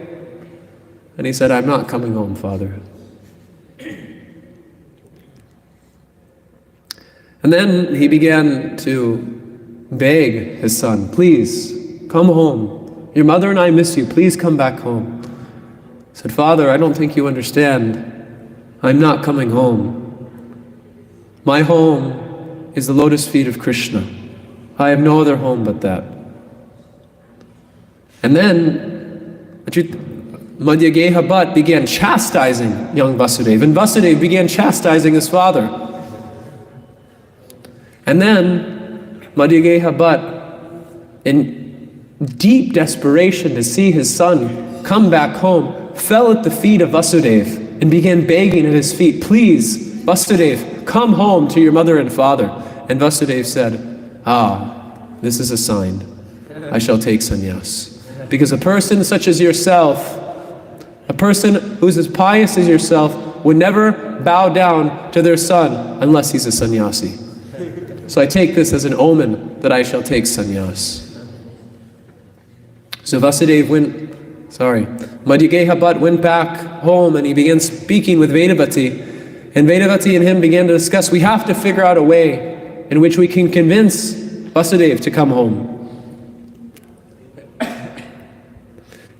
Speaker 1: and he said, "I'm not coming home, father." And then he began to beg his son, "Please, come home. Your mother and I miss you. Please come back home." He said, "Father, I don't think you understand. I'm not coming home. My home is the lotus feet of Krishna. I have no other home but that." And then Madhyageha Bhatt began chastising young Vasudeva, and Vasudeva began chastising his father. And then Madhyageha Bhatt, in deep desperation to see his son come back home, fell at the feet of Vasudeva and began begging at his feet, "Please, Vasudeva, come home to your mother and father." And Vasudeva said, "This is a sign. I shall take sannyas. Because a person such as yourself, a person who's as pious as yourself, would never bow down to their son unless he's a sannyasi. So I take this as an omen that I shall take sannyas." So Madhyageha Bhatt went back home and he began speaking with Vedavati. And Vedavati and him began to discuss, we have to figure out a way in which we can convince Vasudeva to come home.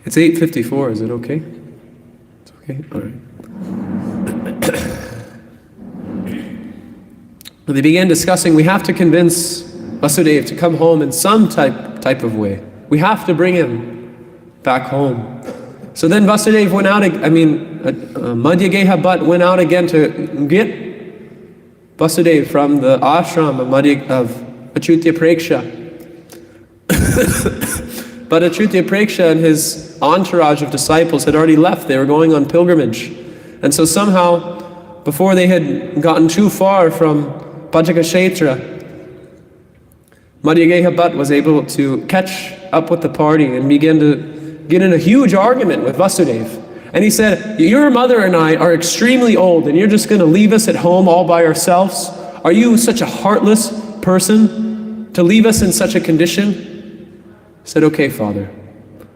Speaker 1: It's 8:54, is it okay? It's okay? All right. They began discussing, we have to convince Vasudeva to come home in some type of way. We have to bring him back home. So then Vasudeva went out, Madhyageha Bhatt went out again to get Vasudeva from the ashram of Achyuta Preksha. But Achyuta Preksha and his entourage of disciples had already left. They were going on pilgrimage. And so somehow, before they had gotten too far from Pajakasetra, Madhyageha Bhatt was able to catch up with the party and began to get in a huge argument with Vasudeva. And he said, "Your mother and I are extremely old and you're just going to leave us at home all by ourselves? Are you such a heartless person to leave us in such a condition?" He said, "Okay, Father,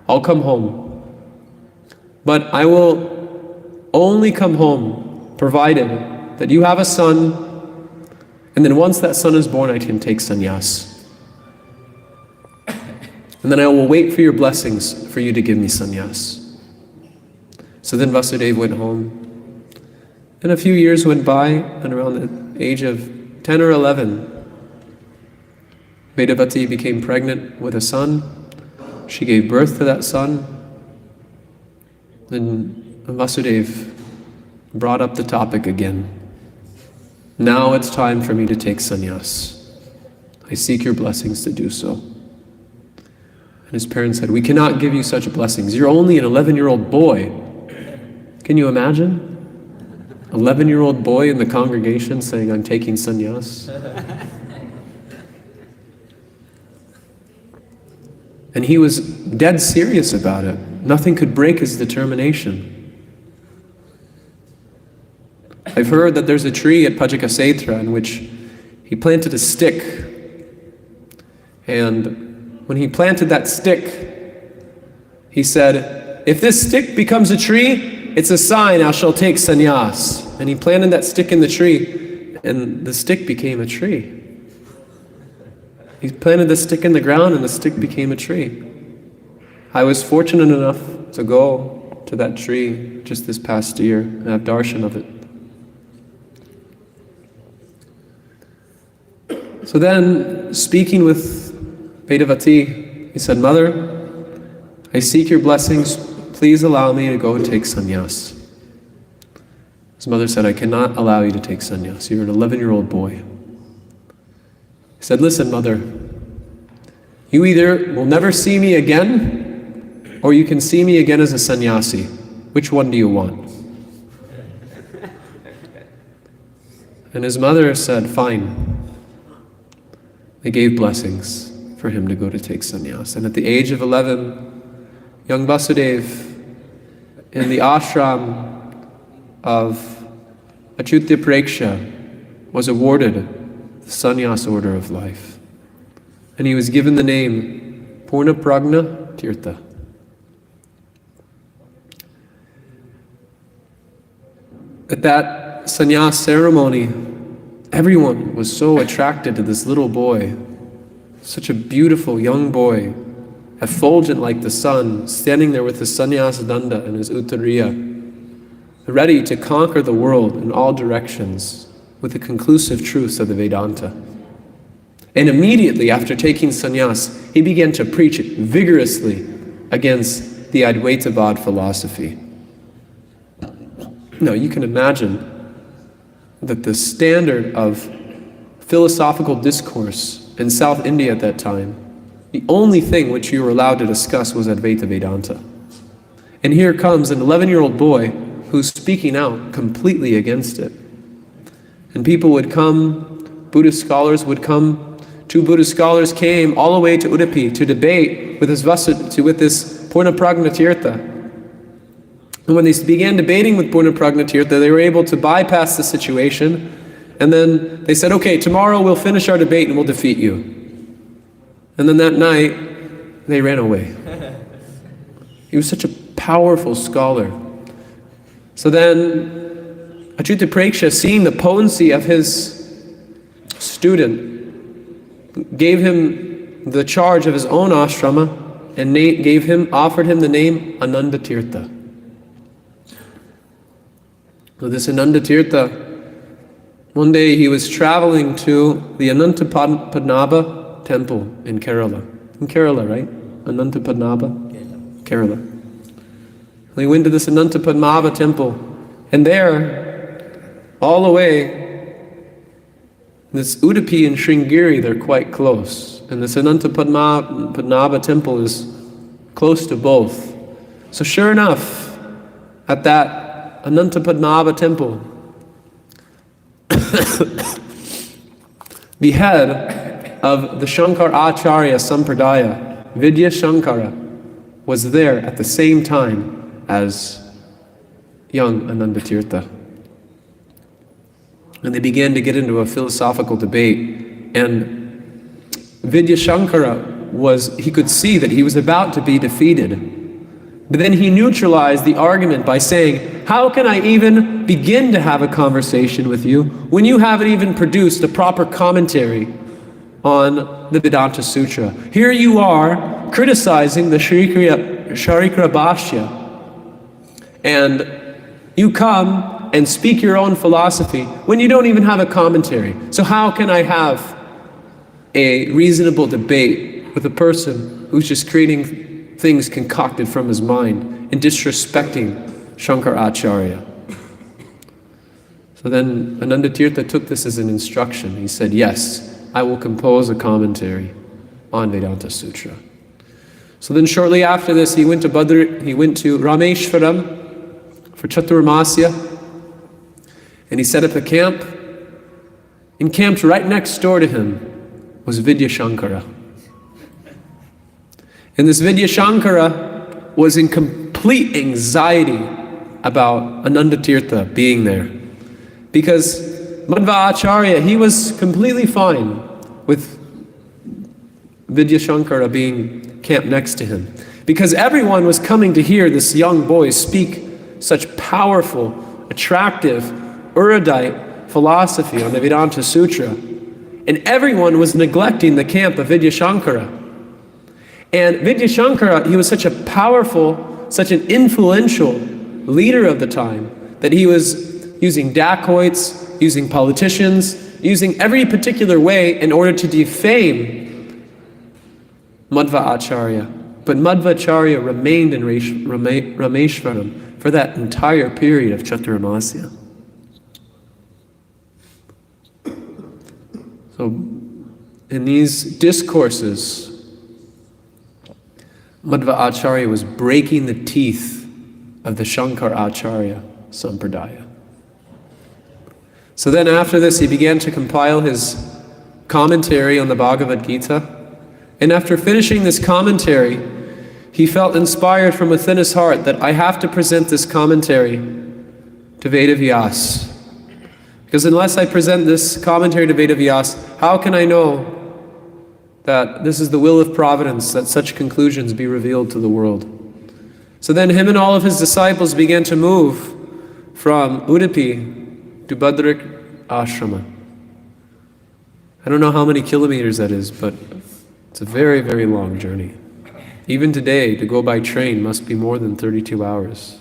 Speaker 1: I'll come home. But I will only come home provided that you have a son, and then once that son is born, I can take sannyas. And then I will wait for your blessings for you to give me sannyas." So then Vasudeva went home. And a few years went by, and around the age of 10 or 11, Vedavati became pregnant with a son. She gave birth to that son. Then Vasudeva brought up the topic again. Now it's time for me to take sannyas. I seek your blessings to do so. And his parents said, we cannot give you such blessings. You're only an 11-year-old boy. Can you imagine? 11-year-old boy in the congregation saying, I'm taking sannyas. And he was dead serious about it. Nothing could break his determination. I've heard that there's a tree at Pajakasetra in which he planted a stick. And when he planted that stick, he said, if this stick becomes a tree, it's a sign I shall take sannyas. And he planted that stick in the tree, and the stick became a tree. He planted the stick in the ground, and the stick became a tree. I was fortunate enough to go to that tree just this past year and have darshan of it. So then, speaking with Vedavati, he said, Mother, I seek your blessings. Please allow me to go and take sannyas. His mother said, I cannot allow you to take sannyas. You're an 11-year-old boy. He said, listen, Mother, you either will never see me again, or you can see me again as a sannyasi. Which one do you want? And his mother said, fine. They gave blessings for him to go to take sannyas. And at the age of 11, young Vasudeva, in the ashram of Achyuta Preksha, was awarded the sannyas order of life. And he was given the name Purna Prajna Tirtha. At that sannyas ceremony, everyone was so attracted to this little boy, such a beautiful young boy, effulgent like the sun, standing there with his sannyas danda and his uttariya, ready to conquer the world in all directions with the conclusive truths of the Vedanta. And immediately after taking sannyas, he began to preach it vigorously against the Advaitavad philosophy. Now you can imagine that the standard of philosophical discourse in South India at that time, the only thing which you were allowed to discuss was Advaita Vedanta. And here comes an 11-year-old boy who's speaking out completely against it. And people would come, Buddhist scholars would come. 2 Buddhist scholars came all the way to Udupi to debate with this Purna Prajna Tirtha. And when they began debating with Purna Prajna Tirtha, they were able to bypass the situation. And then they said, okay, tomorrow we'll finish our debate and we'll defeat you. And then that night, they ran away. He was such a powerful scholar. So then, Achyuta Preksha, seeing the potency of his student, gave him the charge of his own ashrama and offered him the name Ananda Tirtha. So this Ananda Tirtha, one day he was traveling to the Ananta Padmanabha temple in Kerala. In Kerala, right? Ananta Padmanabha? Kerala. He went to this Ananta Padmanabha temple, and there, all the way, this Udupi and Sringeri, they're quite close. And this Ananta Padmanabha temple is close to both. So sure enough, at that Ananta Padmanabha temple, the head of the Shankar Acharya Sampradaya, Vidya Shankara, was there at the same time as young Ananda Tirtha. And they began to get into a philosophical debate, and Vidya Shankara he could see that he was about to be defeated. But then he neutralized the argument by saying, how can I even begin to have a conversation with you when you haven't even produced a proper commentary on the Vedanta Sutra? Here you are criticizing the Sharikara Bhashya, And you come and speak your own philosophy when you don't even have a commentary. So how can I have a reasonable debate with a person who's just creating things concocted from his mind and disrespecting Shankaracharya? So then Anandatirtha took this as an instruction. He said, yes, I will compose a commentary on Vedanta Sutra. So then shortly after this, he went to Rameshwaram for Chaturmasya, and he set up a camp. And camped right next door to him was Vidyashankara. And this Vidyashankara was in complete anxiety about Anandatirtha being there. Because Madhva Acharya, he was completely fine with Vidyashankara being camped next to him. Because everyone was coming to hear this young boy speak such powerful, attractive, erudite philosophy on the Vedanta Sutra. And everyone was neglecting the camp of Vidyashankara. And Vidyashankara, he was such a powerful, such an influential leader of the time that he was using dacoits, using politicians, using every particular way in order to defame Madhva Acharya. But Madhva Acharya remained in Rameshwaram for that entire period of Chaturmasya. So in these discourses, Madhva Acharya was breaking the teeth of the Shankaracharya Sampradaya. So then after this, he began to compile his commentary on the Bhagavad Gita. And after finishing this commentary, he felt inspired from within his heart that I have to present this commentary to Vedavyas. Because unless I present this commentary to Vedavyas, how can I know that this is the will of providence, that such conclusions be revealed to the world? So then him and all of his disciples began to move from Udupi to Badrik Ashrama. I don't know how many kilometers that is, but it's a very, very long journey. Even today, to go by train must be more than 32 hours.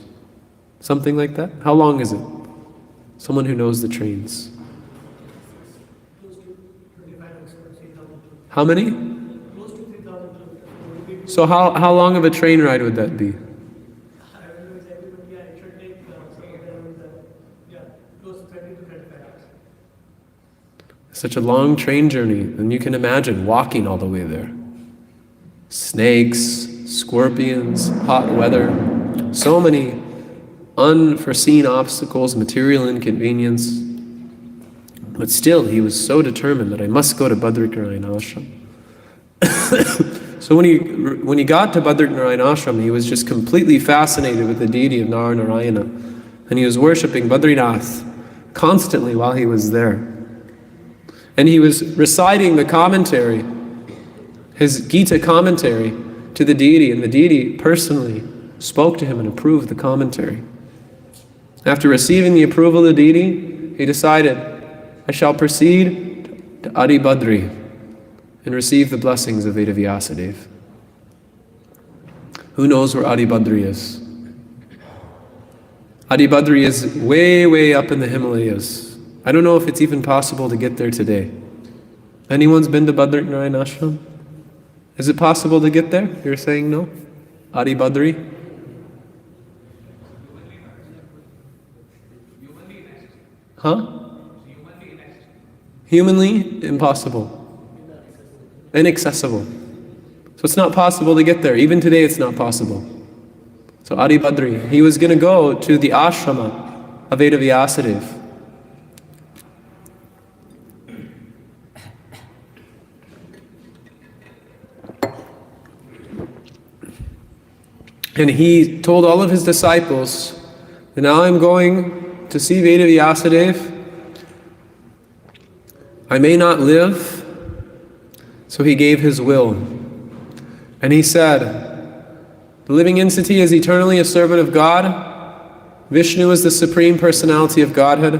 Speaker 1: Something like that? How long is it? Someone who knows the trains. How many? So how long of a train ride would that be? Such a long train journey, and you can imagine walking all the way there. Snakes, scorpions, hot weather, so many unforeseen obstacles, material inconvenience. But still, he was so determined that I must go to Badriknarayan Ashram. So when he got to Badriknarayan Ashram, he was just completely fascinated with the deity of Narayana. And he was worshipping Badrinath constantly while he was there. And he was reciting the commentary, his Gita commentary, to the deity, and the deity personally spoke to him and approved the commentary. After receiving the approval of the deity, he decided, I shall proceed to Adi Badri and receive the blessings of Vedavyasa. Who knows where Adi Badri is? Adi Badri is way, way up in the Himalayas. I don't know if it's even possible to get there today. Anyone's been to Badriknarayan Ashram? Is it possible to get there? You're saying no? Adi Badri? Huh? Humanly impossible. Inaccessible. So it's not possible to get there. Even today it's not possible. So Adi Badri, he was going to go to the ashrama of Vedavyasa. And he told all of his disciples, now I'm going to see Vedavyasa. I may not live. So he gave his will. And he said, the living entity is eternally a servant of God. Vishnu is the supreme personality of Godhead.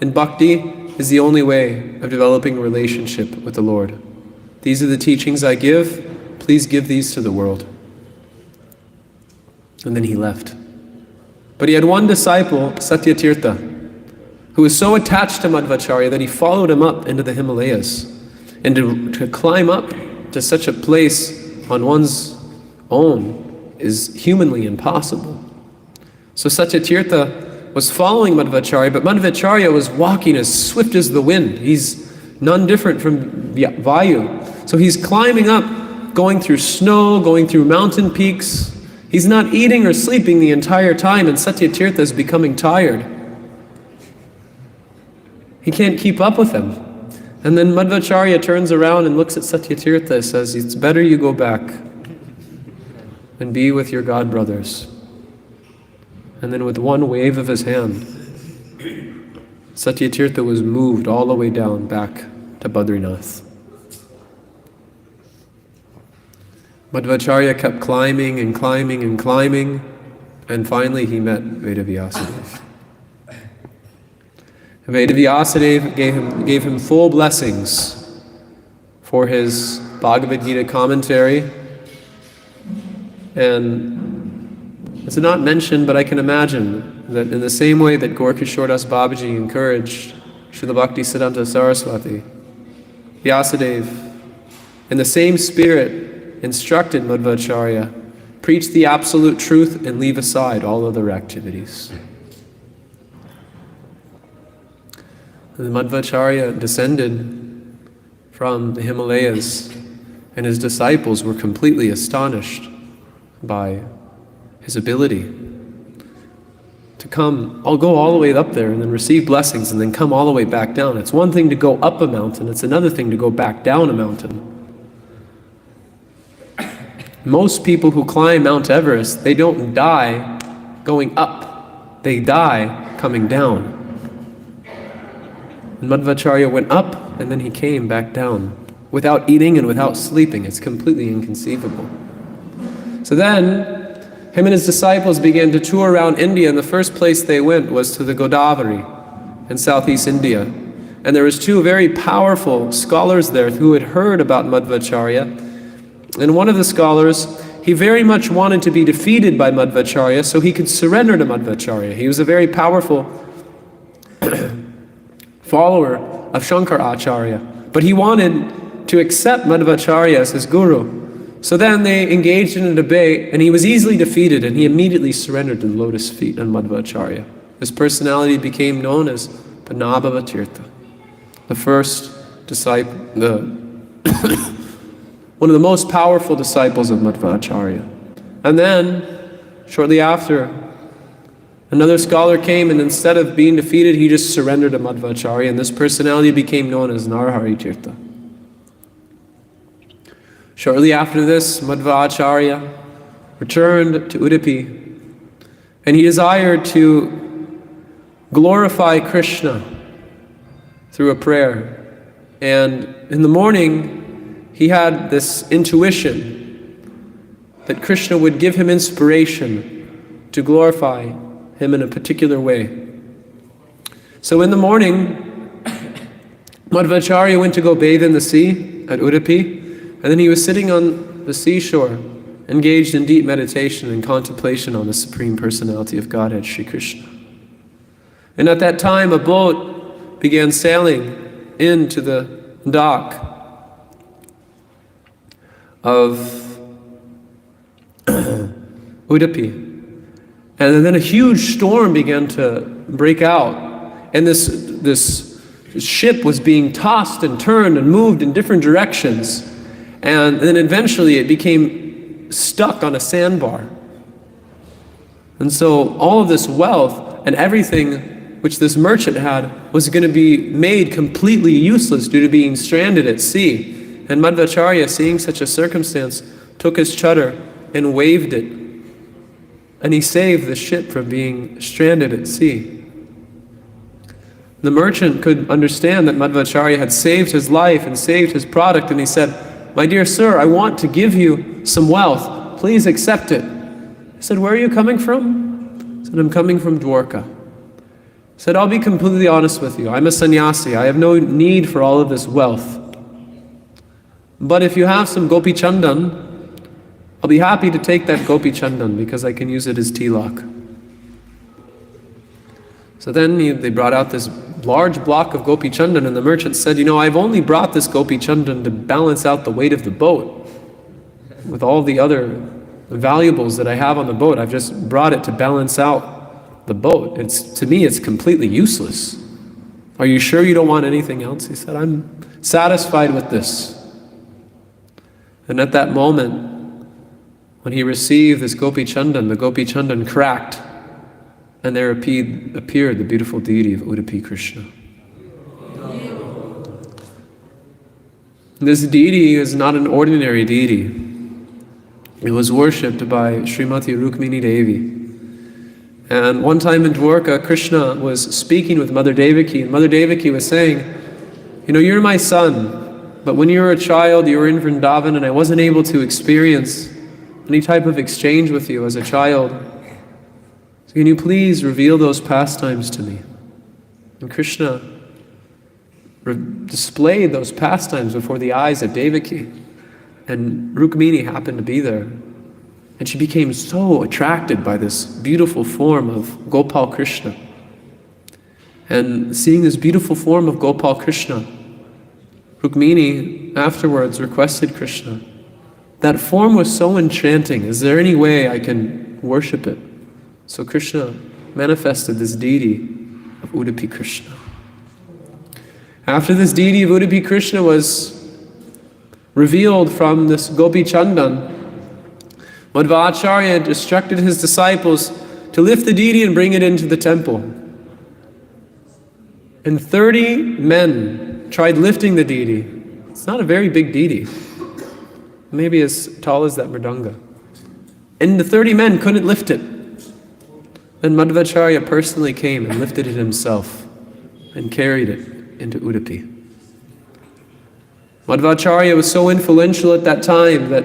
Speaker 1: And bhakti is the only way of developing a relationship with the Lord. These are the teachings I give. Please give these to the world. And then he left. But he had one disciple, Satyatirtha, who was so attached to Madhvacharya that he followed him up into the Himalayas. And to climb up to such a place on one's own is humanly impossible. So Satyatirtha was following Madhvacharya, but Madhvacharya was walking as swift as the wind. He's none different from Vayu. So he's climbing up, going through snow, going through mountain peaks. He's not eating or sleeping the entire time, and Satyatirtha is becoming tired. He can't keep up with him. And then Madhvacharya turns around and looks at Satyatirtha and says, it's better you go back and be with your god brothers. And then with one wave of his hand, Satyatirtha was moved all the way down back to Badrinath. Madhvacharya kept climbing and climbing and climbing, and finally he met Vedavyasadeva. Vedavyasadeva gave him full blessings for his Bhagavad Gita commentary. And it's not mentioned, but I can imagine that in the same way that Gorkishore Das Babaji encouraged Srila Bhaktisiddhanta Saraswati, Vyasadeva, in the same spirit, instructed Madhvacharya, preach the absolute truth and leave aside all other activities. The Madhvacharya descended from the Himalayas, and his disciples were completely astonished by his ability to come, I'll go all the way up there and then receive blessings and then come all the way back down. It's one thing to go up a mountain, it's another thing to go back down a mountain. Most people who climb Mount Everest, they don't die going up, they die coming down. And Madhvacharya went up and then he came back down without eating and without sleeping. It's completely inconceivable. So then, him and his disciples began to tour around India, and the first place they went was to the Godavari in southeast India. And there was two very powerful scholars there who had heard about Madhvacharya. And one of the scholars, he very much wanted to be defeated by Madhvacharya so he could surrender to Madhvacharya. He was a very powerful follower of Shankaracharya, but he wanted to accept Madhvacharya as his guru. So then they engaged in a debate, and he was easily defeated, and he immediately surrendered to the lotus feet of Madhvacharya. His personality became known as Panabhavatirtha, the first disciple, one of the most powerful disciples of Madhvacharya. And then, shortly after, another scholar came, and instead of being defeated, he just surrendered to Madhvacharya, and this personality became known as Narahari Tirtha. Shortly after this, Madhvacharya returned to Udupi, and he desired to glorify Krishna through a prayer. And in the morning, he had this intuition that Krishna would give him inspiration to glorify him in a particular way. So in the morning, Madhvacharya went to go bathe in the sea at Udupi, and then he was sitting on the seashore, engaged in deep meditation and contemplation on the Supreme Personality of Godhead, Sri Krishna. And at that time, a boat began sailing into the dock of Udupi. And then a huge storm began to break out. And this ship was being tossed and turned and moved in different directions. And then eventually it became stuck on a sandbar. And so all of this wealth and everything which this merchant had was going to be made completely useless due to being stranded at sea. And Madhvacharya, seeing such a circumstance, took his chadar and waved it. And he saved the ship from being stranded at sea. The merchant could understand that Madhvacharya had saved his life and saved his product, and he said, "My dear sir, I want to give you some wealth. Please accept it." He said, "Where are you coming from?" He said, "I'm coming from Dwarka." He said, "I'll be completely honest with you. I'm a sannyasi. I have no need for all of this wealth. But if you have some gopi chandan, I'll be happy to take that gopi chandan because I can use it as tilak." So then they brought out this large block of Gopi Chandan, and the merchant said, I've only brought this Gopi Chandan to balance out the weight of the boat. With all the other valuables that I have on the boat, I've just brought it to balance out the boat. To me, it's completely useless. Are you sure you don't want anything else? He said, I'm satisfied with this. And at that moment, when he received this Gopi Chandan, the Gopi Chandan cracked, and there appeared the beautiful deity of Udupi Krishna. This deity is not an ordinary deity. It was worshipped by Srimati Rukmini Devi. And one time in Dwarka, Krishna was speaking with Mother Devaki, and Mother Devaki was saying, you're my son, but when you were a child, you were in Vrindavan, and I wasn't able to experience any type of exchange with you as a child. So can you please reveal those pastimes to me? And Krishna displayed those pastimes before the eyes of Devaki. And Rukmini happened to be there. And she became so attracted by this beautiful form of Gopal Krishna. And seeing this beautiful form of Gopal Krishna, Rukmini afterwards requested Krishna, that form was so enchanting, is there any way I can worship it? So Krishna manifested this deity of Udupi Krishna. After this deity of Udupi Krishna was revealed from this Gopi Chandan, Madhvacharya instructed his disciples to lift the deity and bring it into the temple. And 30 men tried lifting the deity. It's not a very big deity, maybe as tall as that mridanga. And the 30 men couldn't lift it. Then Madhvacharya personally came and lifted it himself and carried it into Udupi. Madhvacharya was so influential at that time that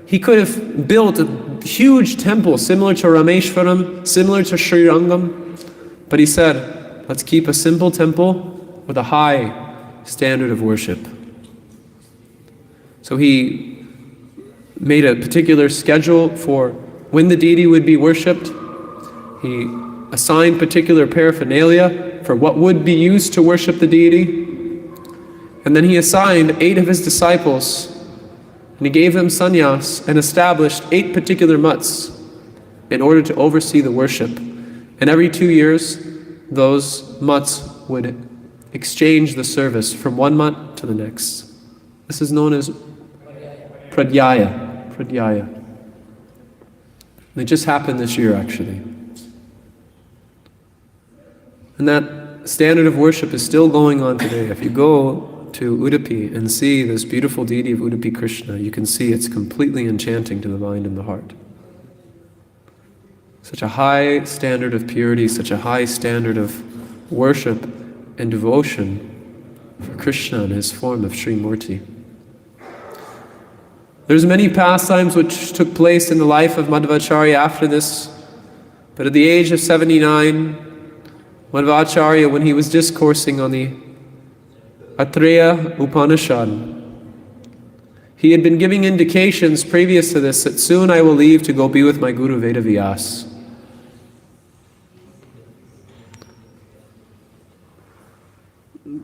Speaker 1: he could have built a huge temple similar to Rameshwaram, similar to Srirangam, but he said, let's keep a simple temple with a high standard of worship. So he made a particular schedule for when the deity would be worshipped. He assigned particular paraphernalia for what would be used to worship the deity. And then he assigned 8 of his disciples, and he gave them sannyas and established 8 particular mutts in order to oversee the worship. And every 2 years, those mutts would exchange the service from one mutt to the next. This is known as pradhyaya. It just happened this year, actually. And that standard of worship is still going on today. If you go to Udupi and see this beautiful deity of Udupi Krishna, you can see it's completely enchanting to the mind and the heart. Such a high standard of purity, such a high standard of worship and devotion for Krishna and his form of Sri Murti. There's many pastimes which took place in the life of Madhvacharya after this, but at the age of 79, Madhvacharya, when he was discoursing on the Atreya Upanishad, he had been giving indications previous to this that soon I will leave to go be with my Guru Vedavyas.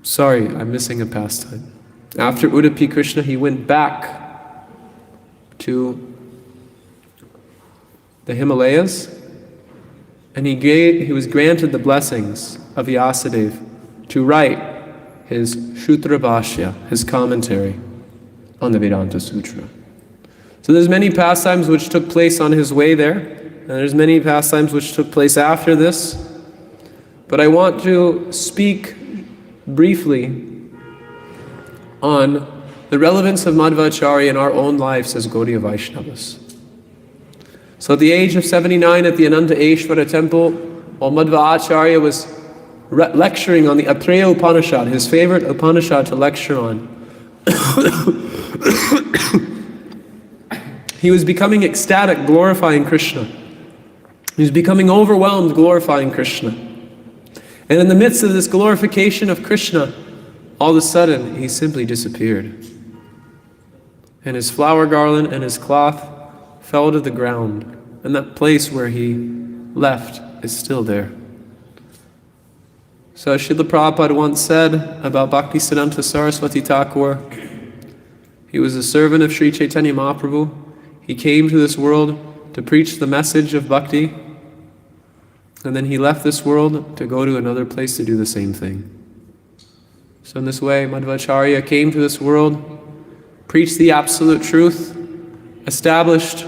Speaker 1: Sorry, I'm missing a pastime. After Udupi Krishna, he went back to the Himalayas, and he was granted the blessings of Vyasadeva to write his Shutra Bhashya, his commentary on the Vedanta Sutra. So there's many pastimes which took place on his way there, and there's many pastimes which took place after this. But I want to speak briefly on the relevance of Madhvacharya in our own lives as Gaudiya Vaishnavas. So at the age of 79 at the Ananta Eshvara temple, while Madhvacharya was lecturing on the Atreya Upanishad, his favorite Upanishad to lecture on, he was becoming ecstatic, glorifying Krishna. He was becoming overwhelmed, glorifying Krishna. And in the midst of this glorification of Krishna, all of a sudden, he simply disappeared. And his flower garland and his cloth fell to the ground, and that place where he left is still there. So Srila Prabhupada once said about Bhaktisiddhanta Saraswati Thakur, he was a servant of Sri Chaitanya Mahaprabhu. He came to this world to preach the message of bhakti, and then he left this world to go to another place to do the same thing. So in this way, Madhvacharya came to this world, preached the absolute truth, established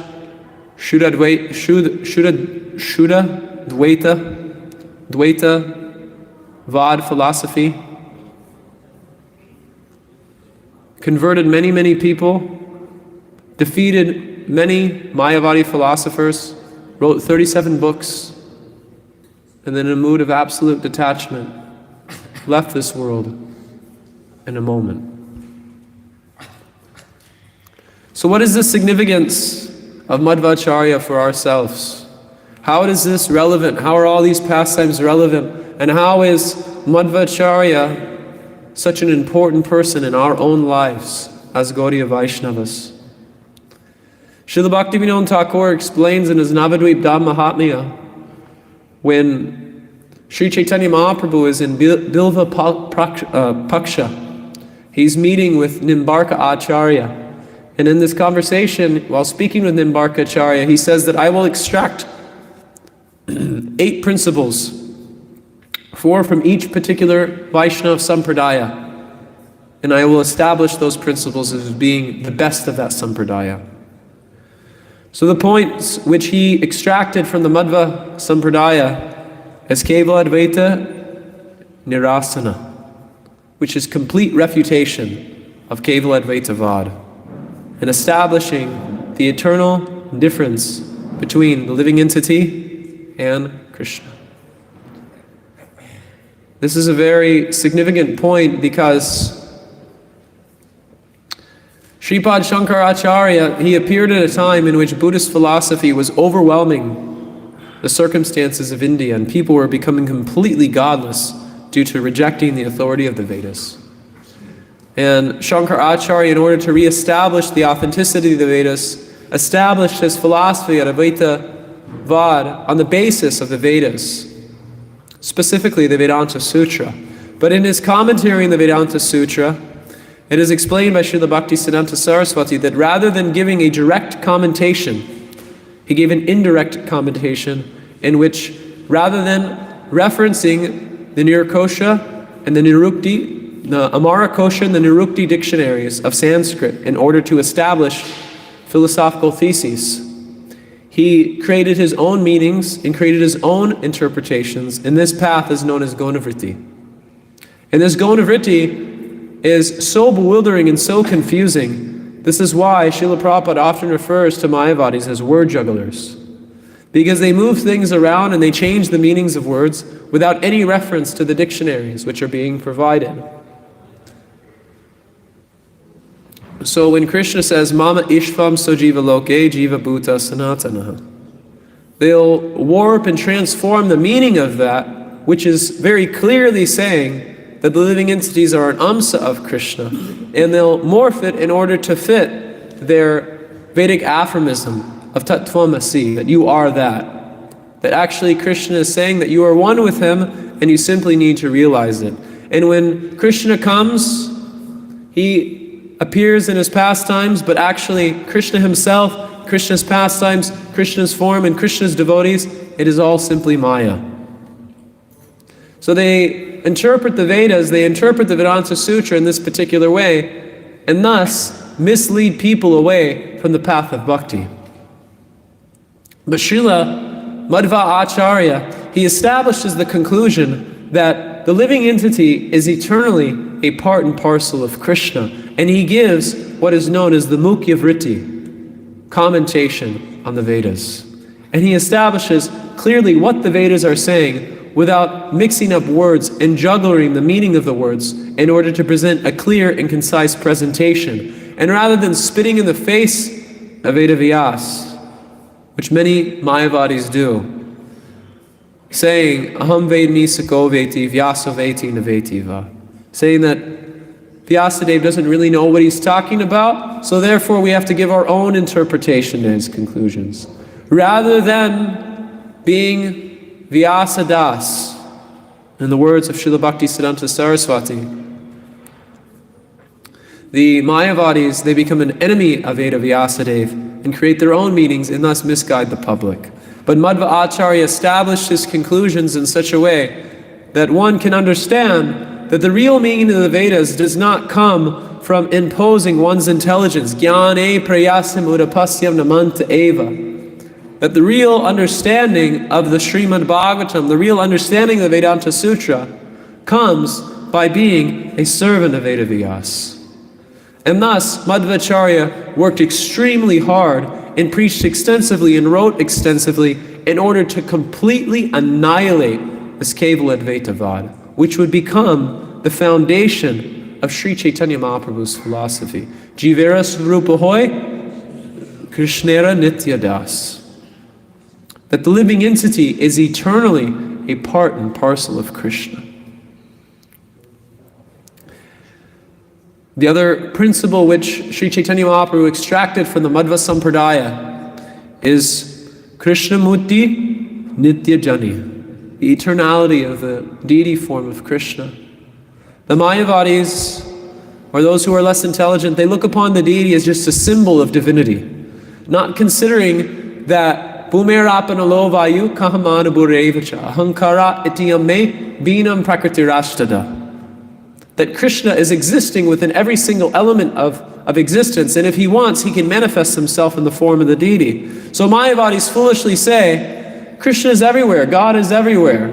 Speaker 1: Shuddha Dvaita Vad philosophy, converted many people, defeated many Mayavadi philosophers, wrote 37 books, and then in a mood of absolute detachment, left this world in a moment. So what is the significance of Madhvacharya for ourselves? How is this relevant? How are all these pastimes relevant? And how is Madhvacharya such an important person in our own lives as Gaudiya Vaishnavas? Srila Bhaktivinoda Thakur explains in his Navadvip Dham Mahatmya, when Sri Chaitanya Mahaprabhu is in Bilva Paksha, he's meeting with Nimbarka Acharya. And in this conversation, while speaking with Nimbarka Acharya, he says that I will extract 8 principles, 4 from each particular Vaishnava Sampradaya, and I will establish those principles as being the best of that Sampradaya. So the points which he extracted from the Madhva Sampradaya is Kevala Advaita Nirasana, which is complete refutation of Kevala Advaita Vad, and establishing the eternal difference between the living entity and Krishna. This is a very significant point because Sripad Shankaracharya, he appeared at a time in which Buddhist philosophy was overwhelming the circumstances of India, and people were becoming completely godless due to rejecting the authority of the Vedas. And Shankaracharya, in order to re-establish the authenticity of the Vedas, established his philosophy at Advaita Vad on the basis of the Vedas, specifically the Vedanta Sutra. But in his commentary in the Vedanta Sutra, it is explained by Srila Bhaktisiddhanta Saraswati that rather than giving a direct commentation, he gave an indirect commentation in which, rather than referencing the Nirkosha and the Nirukti, the Amarakosha and the Nirukti dictionaries of Sanskrit in order to establish philosophical theses, he created his own meanings and created his own interpretations, and this path is known as Gonavritti. And this Gonavritti is so bewildering and so confusing. This is why Srila Prabhupada often refers to Mayavadis as word jugglers, because they move things around and they change the meanings of words without any reference to the dictionaries which are being provided. So when Krishna says, Mama Ishvam Sojiva Loke Jiva Bhuta Sanatana, they'll warp and transform the meaning of that, which is very clearly saying that the living entities are an amsa of Krishna, and they'll morph it in order to fit their Vedic aphorism of Tattvamasi, that you are that. That actually Krishna is saying that you are one with him, and you simply need to realize it. And when Krishna comes, he appears in his pastimes, but actually Krishna himself, Krishna's pastimes, Krishna's form, and Krishna's devotees, it is all simply Maya. So they interpret the Vedas, they interpret the Vedanta Sutra in this particular way, and thus mislead people away from the path of bhakti. But Srila Madhva Acharya, he establishes the conclusion that the living entity is eternally a part and parcel of Krishna, and he gives what is known as the Mukhya Vritti, commentation on the Vedas. And he establishes clearly what the Vedas are saying without mixing up words and juggling the meaning of the words in order to present a clear and concise presentation. And rather than spitting in the face of Veda Vyas, which many Mayavadis do, saying, Aham Vedmi Sako Veti Vyasa Veti Naveti Va, saying that Vyasadeva doesn't really know what he's talking about, so therefore we have to give our own interpretation to his conclusions. Rather than being Vyasadas, In the words of Srila Bhaktisiddhanta Saraswati, the Mayavadis, they become an enemy of Veda Vyasadeva and create their own meanings and thus misguide the public. But Madhva Acharya established his conclusions in such a way that one can understand that the real meaning of the Vedas does not come from imposing one's intelligence. Jnane prayasim udapasyam namanta eva. That the real understanding of the Srimad Bhagavatam, the real understanding of the Vedanta Sutra, comes by being a servant of Veda Vyas. And thus, Madhvacharya worked extremely hard and preached extensively and wrote extensively in order to completely annihilate this Kevala Advaitavad, which would become the foundation of Sri Chaitanya Mahaprabhu's philosophy. Jivera Swarupa Hoy, Krishnera Nitya Das. That the living entity is eternally a part and parcel of Krishna. The other principle which Sri Chaitanya Mahaprabhu extracted from the Madhva Sampradaya is Krishnamurti Nitya Jani, the eternality of the deity form of Krishna. The Mayavadis, or those who are less intelligent, they look upon the deity as just a symbol of divinity, not considering that Bhumerapana vayu kahamana burevacha ahankara itiyame binam prakritirashtada. That Krishna is existing within every single element of existence, and if he wants, he can manifest himself in the form of the deity. So Mayavadis foolishly say, Krishna is everywhere, God is everywhere.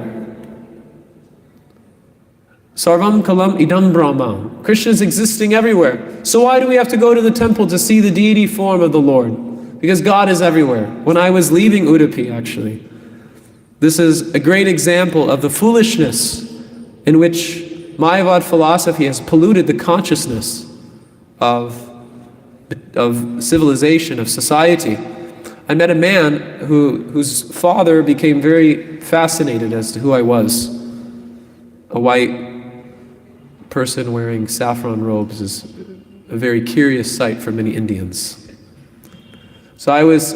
Speaker 1: Sarvam kalam idam brahma. Krishna is existing everywhere. So why do we have to go to the temple to see the deity form of the Lord? Because God is everywhere. When I was leaving Udupi, actually, this is a great example of the foolishness in which Mayavad philosophy has polluted the consciousness of civilization, of society. I met a man whose father became very fascinated as to who I was. A white person wearing saffron robes is a very curious sight for many Indians. So I was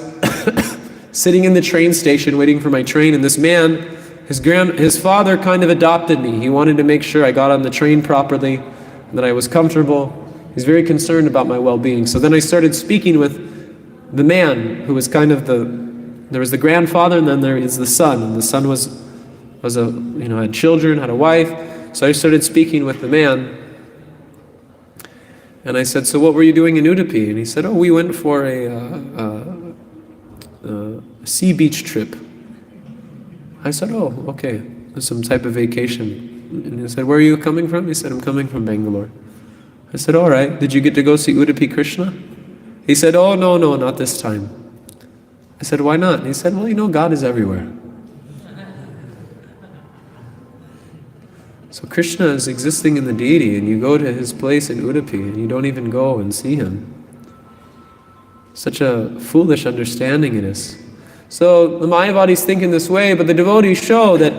Speaker 1: sitting in the train station waiting for my train, and this man, his father kind of adopted me. He wanted to make sure I got on the train properly, and that I was comfortable. He's very concerned about my well-being. So then I started speaking with the man who was kind of there was the grandfather, and then there is the son. And the son had children, had a wife. So I started speaking with the man. And I said, so what were you doing in Udupi? And he said, oh, we went for a sea beach trip. I said, oh, okay, some type of vacation. And he said, where are you coming from? He said, I'm coming from Bangalore. I said, all right, did you get to go see Udupi Krishna? He said, oh, no, not this time. I said, why not? And he said, well, God is everywhere. So Krishna is existing in the deity, and you go to his place in Udupi, and you don't even go and see him. Such a foolish understanding it is. So the Mayavadis think in this way, but the devotees show that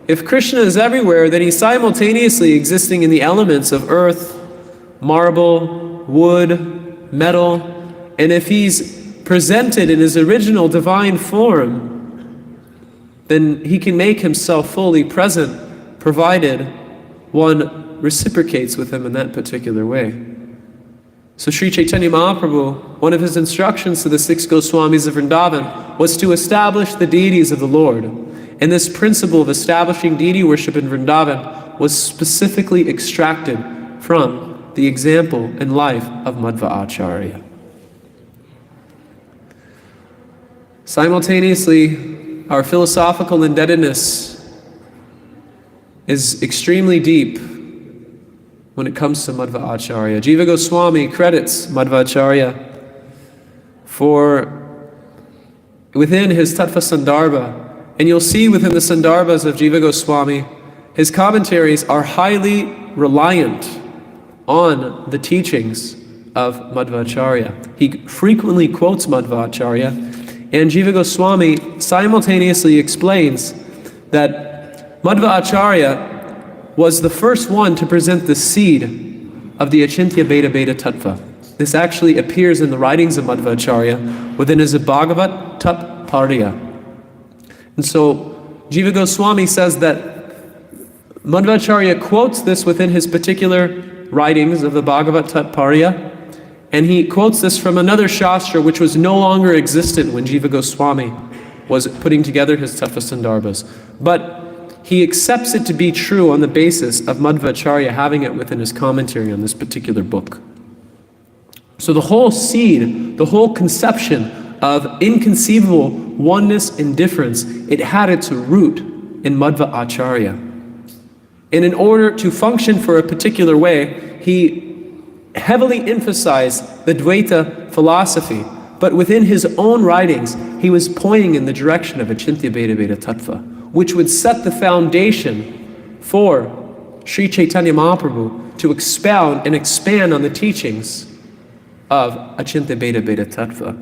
Speaker 1: if Krishna is everywhere, then he's simultaneously existing in the elements of earth, marble, wood, metal, and if he's presented in his original divine form, then he can make himself fully present, provided one reciprocates with him in that particular way. So Sri Chaitanya Mahaprabhu, one of his instructions to the 6 Goswamis of Vrindavan was to establish the deities of the Lord. And this principle of establishing deity worship in Vrindavan was specifically extracted from the example and life of Madhva Acharya. Simultaneously, our philosophical indebtedness is extremely deep when it comes to Madhva Acharya. Jiva Goswami credits Madhva Acharya for within his Tattva Sandarbha, and you'll see within the Sandarbhas of Jiva Goswami, his commentaries are highly reliant on the teachings of Madhva Acharya. He frequently quotes Madhva Acharya, and Jiva Goswami simultaneously explains that Madhva Acharya was the first one to present the seed of the Achintya Beta Beta Tattva. This actually appears in the writings of Madhva Acharya within his Bhagavat Tat Parya. And so Jiva Goswami says that Madhvacharya quotes this within his particular writings of the Bhagavad Tatparya, and he quotes this from another Shastra which was no longer existent when Jiva Goswami was putting together his Tattva Sandarbhas. But he accepts it to be true on the basis of Madhvacharya having it within his commentary on this particular book. So the whole seed, the whole conception of inconceivable oneness and difference, it had its root in Madhva Acharya. And in order to function for a particular way, he heavily emphasized the Dvaita philosophy, but within his own writings, he was pointing in the direction of Achintya Bheda Bheda Tattva, which would set the foundation for Sri Chaitanya Mahaprabhu to expound and expand on the teachings of Achintya Bheda Bheda Tattva.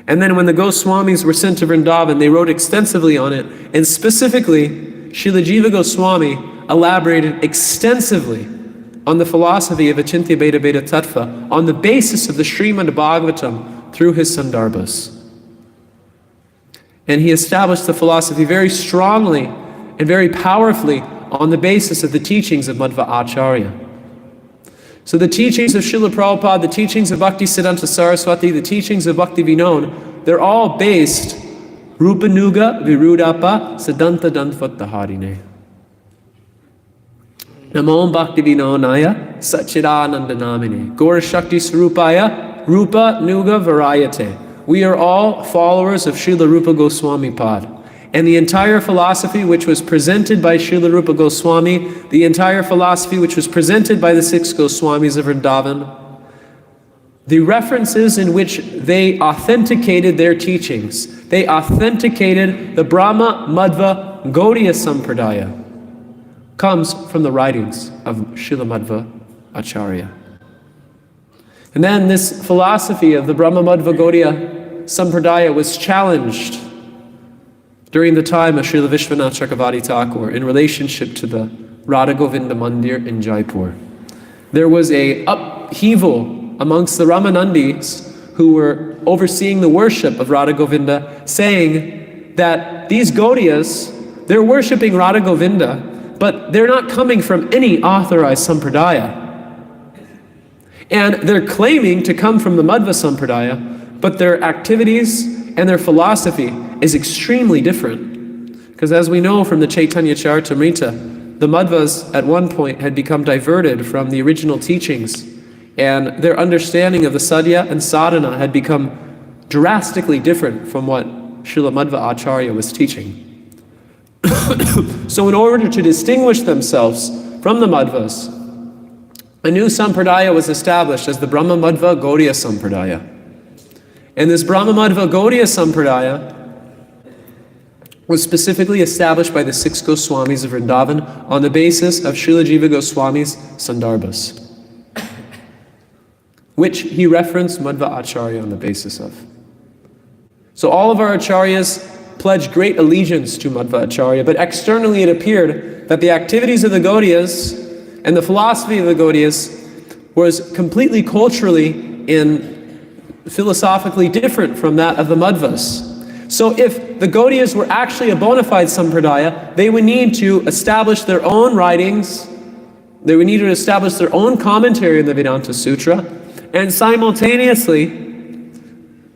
Speaker 1: And then when the Goswamis were sent to Vrindavan, they wrote extensively on it, and specifically, Srila Jiva Goswami elaborated extensively on the philosophy of Achintya Bheda Bheda Tattva on the basis of the Srimad Bhagavatam through his Sandarbhas. And he established the philosophy very strongly and very powerfully on the basis of the teachings of Madhva Acharya. So the teachings of Srila Prabhupada, the teachings of Bhaktisiddhanta Saraswati, the teachings of Bhakti Vinod, they're all based Rupanuga Virudapa Siddhanta Dantvattaharine. Namo Bhakti Vinodaya Satchidananda Namine Gaura Shakti Swarupaya Rupa Nuga Varayate. We are all followers of Srila Rupa Goswami Pad. And the entire philosophy which was presented by Srila Rupa Goswami, the entire philosophy which was presented by the 6 Goswamis of Vrindavan, the references in which they authenticated their teachings, they authenticated the Brahma Madhva Gaudiya Sampradaya, comes from the writings of Srila Madhva Acharya. And then this philosophy of the Brahma Madhva Gaudiya Sampradaya was challenged during the time of Srila Vishwanath Chakravarti Thakur in relationship to the Radha Govinda Mandir in Jaipur. There was an upheaval amongst the Ramanandis who were overseeing the worship of Radha Govinda, saying that these Gaudiyas, they're worshipping Radha Govinda, but they're not coming from any authorized sampradaya. And they're claiming to come from the Madhva Sampradaya, but their activities and their philosophy is extremely different. Because as we know from the Chaitanya Charitamrita, the Madhvas at one point had become diverted from the original teachings, and their understanding of the sadhya and sadhana had become drastically different from what Srila Madhva Acharya was teaching. So in order to distinguish themselves from the Madhvas, a new sampradaya was established as the Brahma Madhva Gaudiya Sampradaya. And this Brahma Madhva Gaudiya Sampradaya was specifically established by the 6 Goswamis of Vrindavan on the basis of Srila Jiva Goswami's Sandarbhas, which he referenced Madhva Acharya on the basis of. So all of our Acharyas pledged great allegiance to Madhva Acharya, but externally it appeared that the activities of the Gaudiyas and the philosophy of the Gaudiyas was completely culturally and philosophically different from that of the Madhvas. So if the Gaudiyas were actually a bona fide sampradaya, they would need to establish their own writings, they would need to establish their own commentary on the Vedanta Sutra, and simultaneously,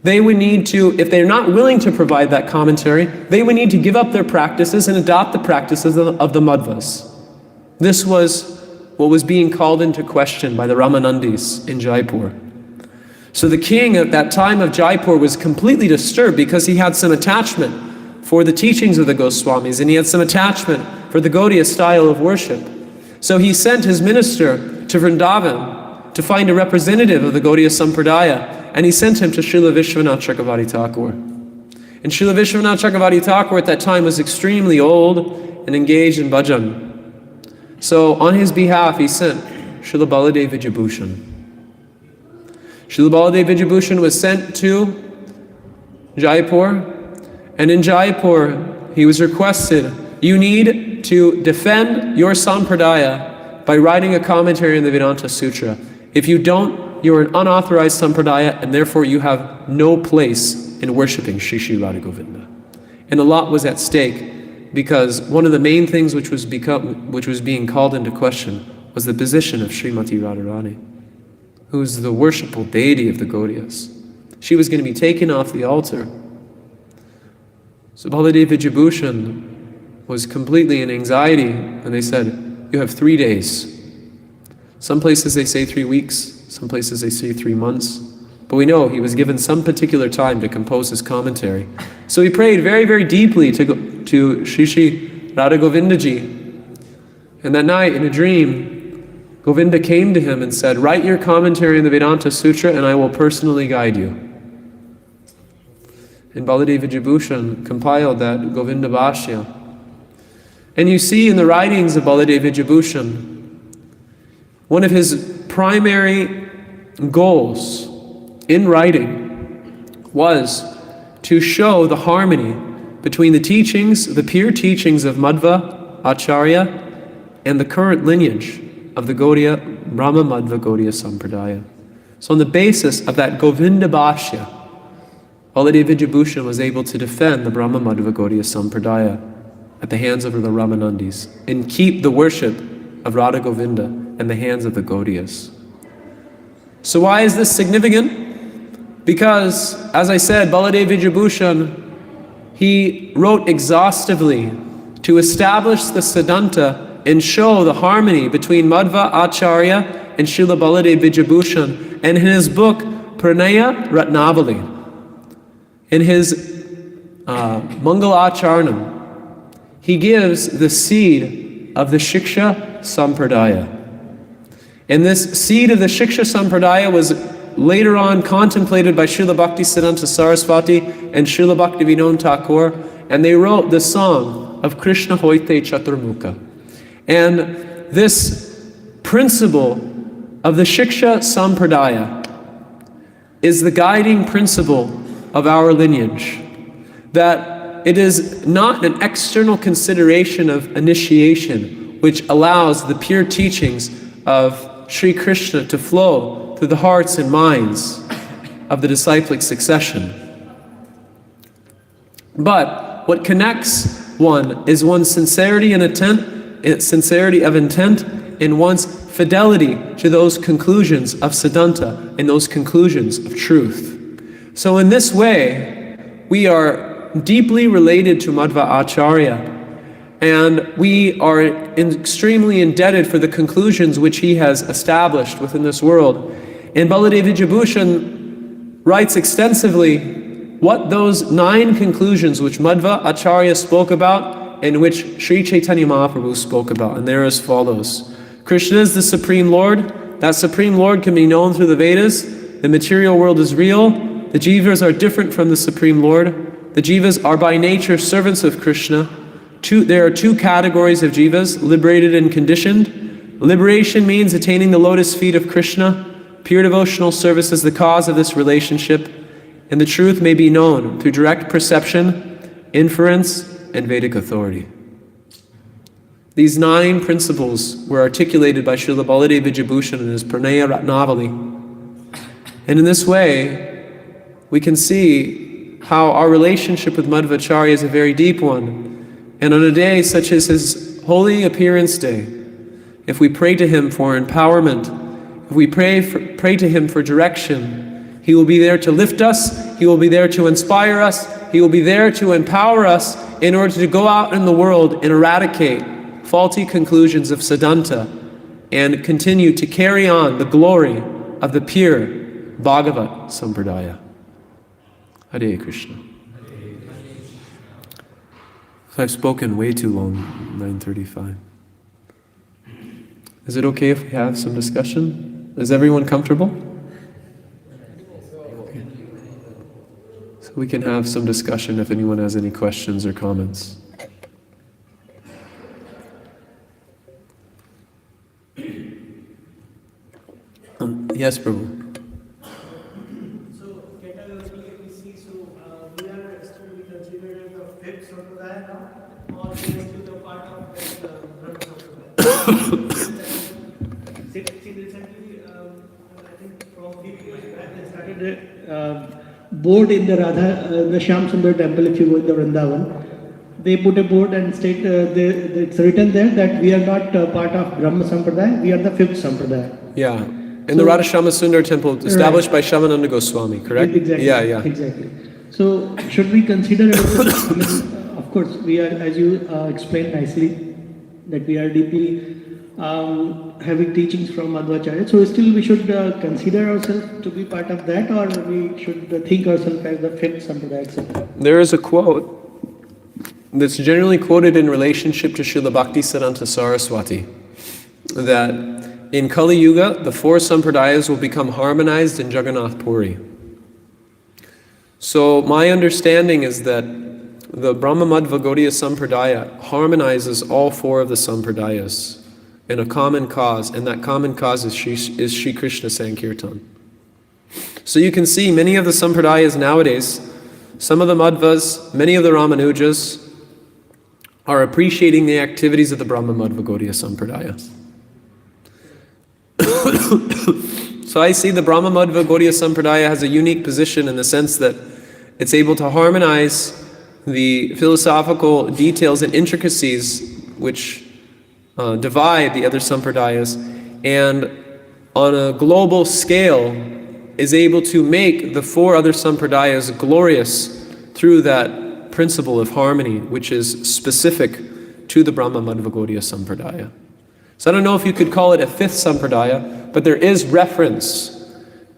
Speaker 1: they would need to, if they're not willing to provide that commentary, they would need to give up their practices and adopt the practices of the Madhvas. This was what was being called into question by the Ramanandis in Jaipur. So the king at that time of Jaipur was completely disturbed because he had some attachment for the teachings of the Goswamis, and he had some attachment for the Gaudiya style of worship. So he sent his minister to Vrindavan to find a representative of the Gaudiya Sampradaya, and he sent him to Srila Vishwanath Chakravarti Thakur. And Srila Vishwanath Chakravarti Thakur at that time was extremely old and engaged in bhajan. So on his behalf he sent Srila Baladev Vijayabhushan. Srila Baladev Vijayabhushan was sent to Jaipur, and in Jaipur he was requested, you need to defend your sampradaya by writing a commentary on the Vedanta Sutra. If you don't, you're an unauthorized sampradaya, and therefore you have no place in worshipping Shri Shri Radha Govinda. And a lot was at stake. because one of the main things which was being called into question was the position of Srimati Radharani, who is the worshipful deity of the Gaudiyas. She was going to be taken off the altar. So Baladev Vijayabhushan was completely in anxiety, and they said, you have 3 days. Some places they say 3 weeks, some places they say 3 months, but we know he was given some particular time to compose his commentary. So he prayed very, very deeply to Shri Radha Govindaji. And that night, in a dream, Govinda came to him and said, write your commentary in the Vedanta Sutra and I will personally guide you. And Baladev Vijayabhushan compiled that Govinda Bhashya. And you see in the writings of Baladev Vijayabhushan, one of his primary goals in writing was to show the harmony between the teachings, the pure teachings of Madhva Acharya and the current lineage of the Gaudiya, Brahma Madhva Gaudiya Sampradaya. So on the basis of that Govinda Bhashya, Baladev Vijayabhushan was able to defend the Brahma Madhva Gaudiya Sampradaya at the hands of the Ramanandis and keep the worship of Radha Govinda in the hands of the Gaudiyas. So why is this significant? Because, as I said, Baladev Vijayabhushan, he wrote exhaustively to establish the Siddhanta and show the harmony between Madhva Acharya and Srila Baladev Vijayabhushan. And in his book, Pranaya Ratnavali, in his Mangala Acharnam, he gives the seed of the Shiksha Sampradaya. And this seed of the Shiksha Sampradaya was later on contemplated by Srila Bhaktisiddhanta Saraswati and Srila Bhaktivinoda Thakur, and they wrote the song of Krishna Hoite Chaturmukha. And this principle of the Shiksha Sampradaya is the guiding principle of our lineage, that it is not an external consideration of initiation which allows the pure teachings of Sri Krishna to flow through the hearts and minds of the disciplic succession. But what connects one is one's sincerity of intent and one's fidelity to those conclusions of Siddhanta and those conclusions of truth. So in this way, we are deeply related to Madhva Acharya, and we are extremely indebted for the conclusions which he has established within this world. And Baladev Vijayabhushan writes extensively what those 9 conclusions which Madhva Acharya spoke about and which Sri Chaitanya Mahaprabhu spoke about. And they're as follows. Krishna is the Supreme Lord. That Supreme Lord can be known through the Vedas. The material world is real. The jivas are different from the Supreme Lord. The jivas are by nature servants of Krishna. There are 2 categories of jivas, liberated and conditioned. Liberation means attaining the lotus feet of Krishna. Pure devotional service is the cause of this relationship, and the truth may be known through direct perception, inference, and Vedic authority. These 9 principles were articulated by Srila Baladev Vijayabhushan in his Pranaya Ratnavali. And in this way, we can see how our relationship with Madhvacharya is a very deep one. And on a day such as his Holy Appearance Day, if we pray to him for empowerment, if we pray to him for direction, he will be there to lift us, he will be there to inspire us, he will be there to empower us in order to go out in the world and eradicate faulty conclusions of Siddhanta and continue to carry on the glory of the pure Bhagavat Sampradaya. Hare Krishna. I've spoken way too long, 9:35. Is it okay if we have some discussion? Is everyone comfortable? Okay. So we can have some discussion if anyone has any questions or comments. Yes, Prabhu.
Speaker 2: Board in the Radha, the Shyam Sundar temple, if you go in the Vrindavan, they put a board and state, it's written there that we are not part of Brahma Sampradaya, we are the fifth Sampradaya.
Speaker 1: Yeah. In the Radhashama Sundar temple, established by Shamananda Goswami, correct?
Speaker 2: Exactly.
Speaker 1: Yeah, yeah.
Speaker 2: Exactly. So, should we consider ourselves, I mean, of course, we are, as you explained nicely, that we are deeply having teachings from Madhvacharya. So, still we should consider ourselves to be part of that, or we should think ourselves as the fifth Sampradaya, etc.
Speaker 1: There is a quote that's generally quoted in relationship to Srila Bhaktisiddhanta Saraswati, that in Kali Yuga, the four sampradayas will become harmonized in Jagannath Puri. So my understanding is that the Brahma Madhva Gaudiya Sampradaya harmonizes all four of the sampradayas in a common cause, and that common cause is Shri Krishna Sankirtan. So you can see many of the sampradayas nowadays, some of the Madhvas, many of the Ramanujas, are appreciating the activities of the Brahma Madhva Gaudiya Sampradaya. So I see the Brahma Madhva Gaudiya Sampradaya has a unique position in the sense that it's able to harmonize the philosophical details and intricacies which divide the other sampradayas, and on a global scale is able to make the four other sampradayas glorious through that principle of harmony, which is specific to the Brahma Madhva Gaudiya Sampradaya. So I don't know if you could call it a fifth sampradaya, but there is reference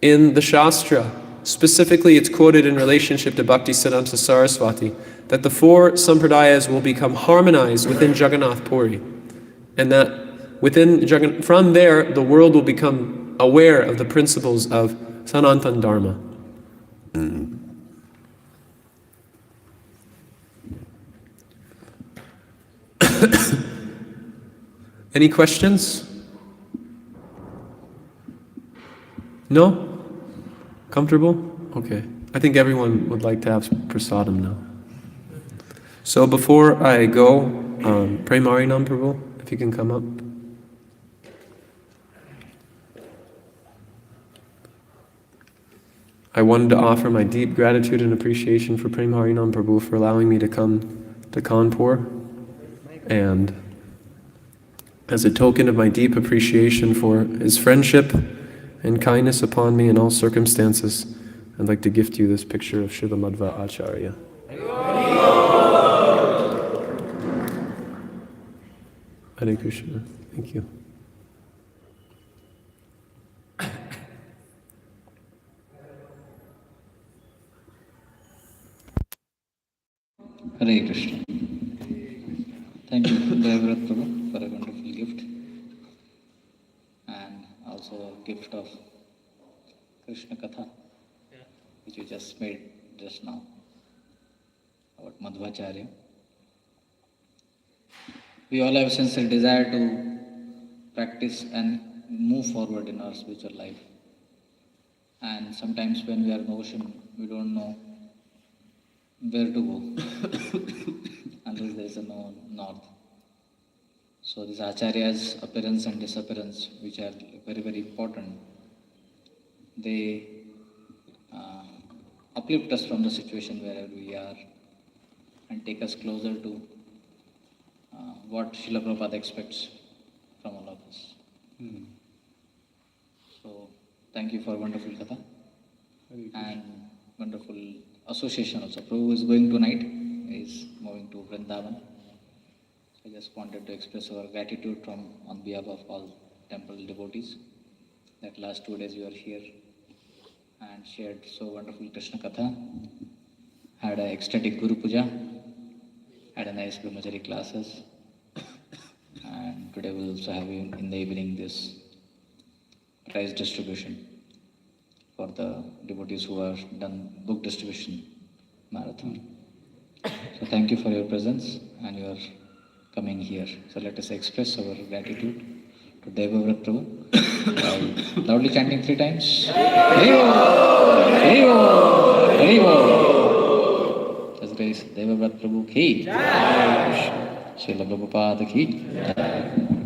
Speaker 1: in the Shastra. Specifically, it's quoted in relationship to Bhaktisiddhanta Saraswati, that the four sampradayas will become harmonized within Jagannath Puri. And that from there, the world will become aware of the principles of Sanatana Dharma. Any questions? No? Comfortable? Okay. I think everyone would like to have prasadam now. So before I go, pray Marinam Prabhu, if you can come up. I wanted to offer my deep gratitude and appreciation for Prem Harinam Prabhu for allowing me to come to Kanpur, and as a token of my deep appreciation for his friendship and kindness upon me in all circumstances, I'd like to gift you this picture of Srila Madhva Acharya. Hare Krishna. Thank you.
Speaker 3: Hare Krishna. Thank you, Devavrata Prabhu, for a wonderful gift, and also a gift of Krishna Katha, which you just made just now, about Madhvacharya. We all have a sincere desire to practice and move forward in our spiritual life. And sometimes when we are in the ocean, we don't know where to go unless there is a north. So this Acharya's appearance and disappearance, which are very, very important, they uplift us from the situation wherever we are and take us closer to what Srila Prabhupada expects from all of us. So thank you for wonderful Katha and wonderful association also. Prabhu is going tonight, he is moving to Vrindavan. I just wanted to express our gratitude on behalf of all temple devotees that last 2 days you were here and shared so wonderful Krishna Katha, had an ecstatic Guru Puja, had a nice brahmachari classes, and today we'll also have in the evening this prize distribution for the devotees who have done book distribution marathon. So thank you for your presence and your coming here. So let us express our gratitude to Devavrata Prabhu by loudly chanting 3 times. Hari Bol! Hari Bol! Hari Bol! As grace Devavrata Prabhu ki Jai! Srila Prabhupada ki Jai!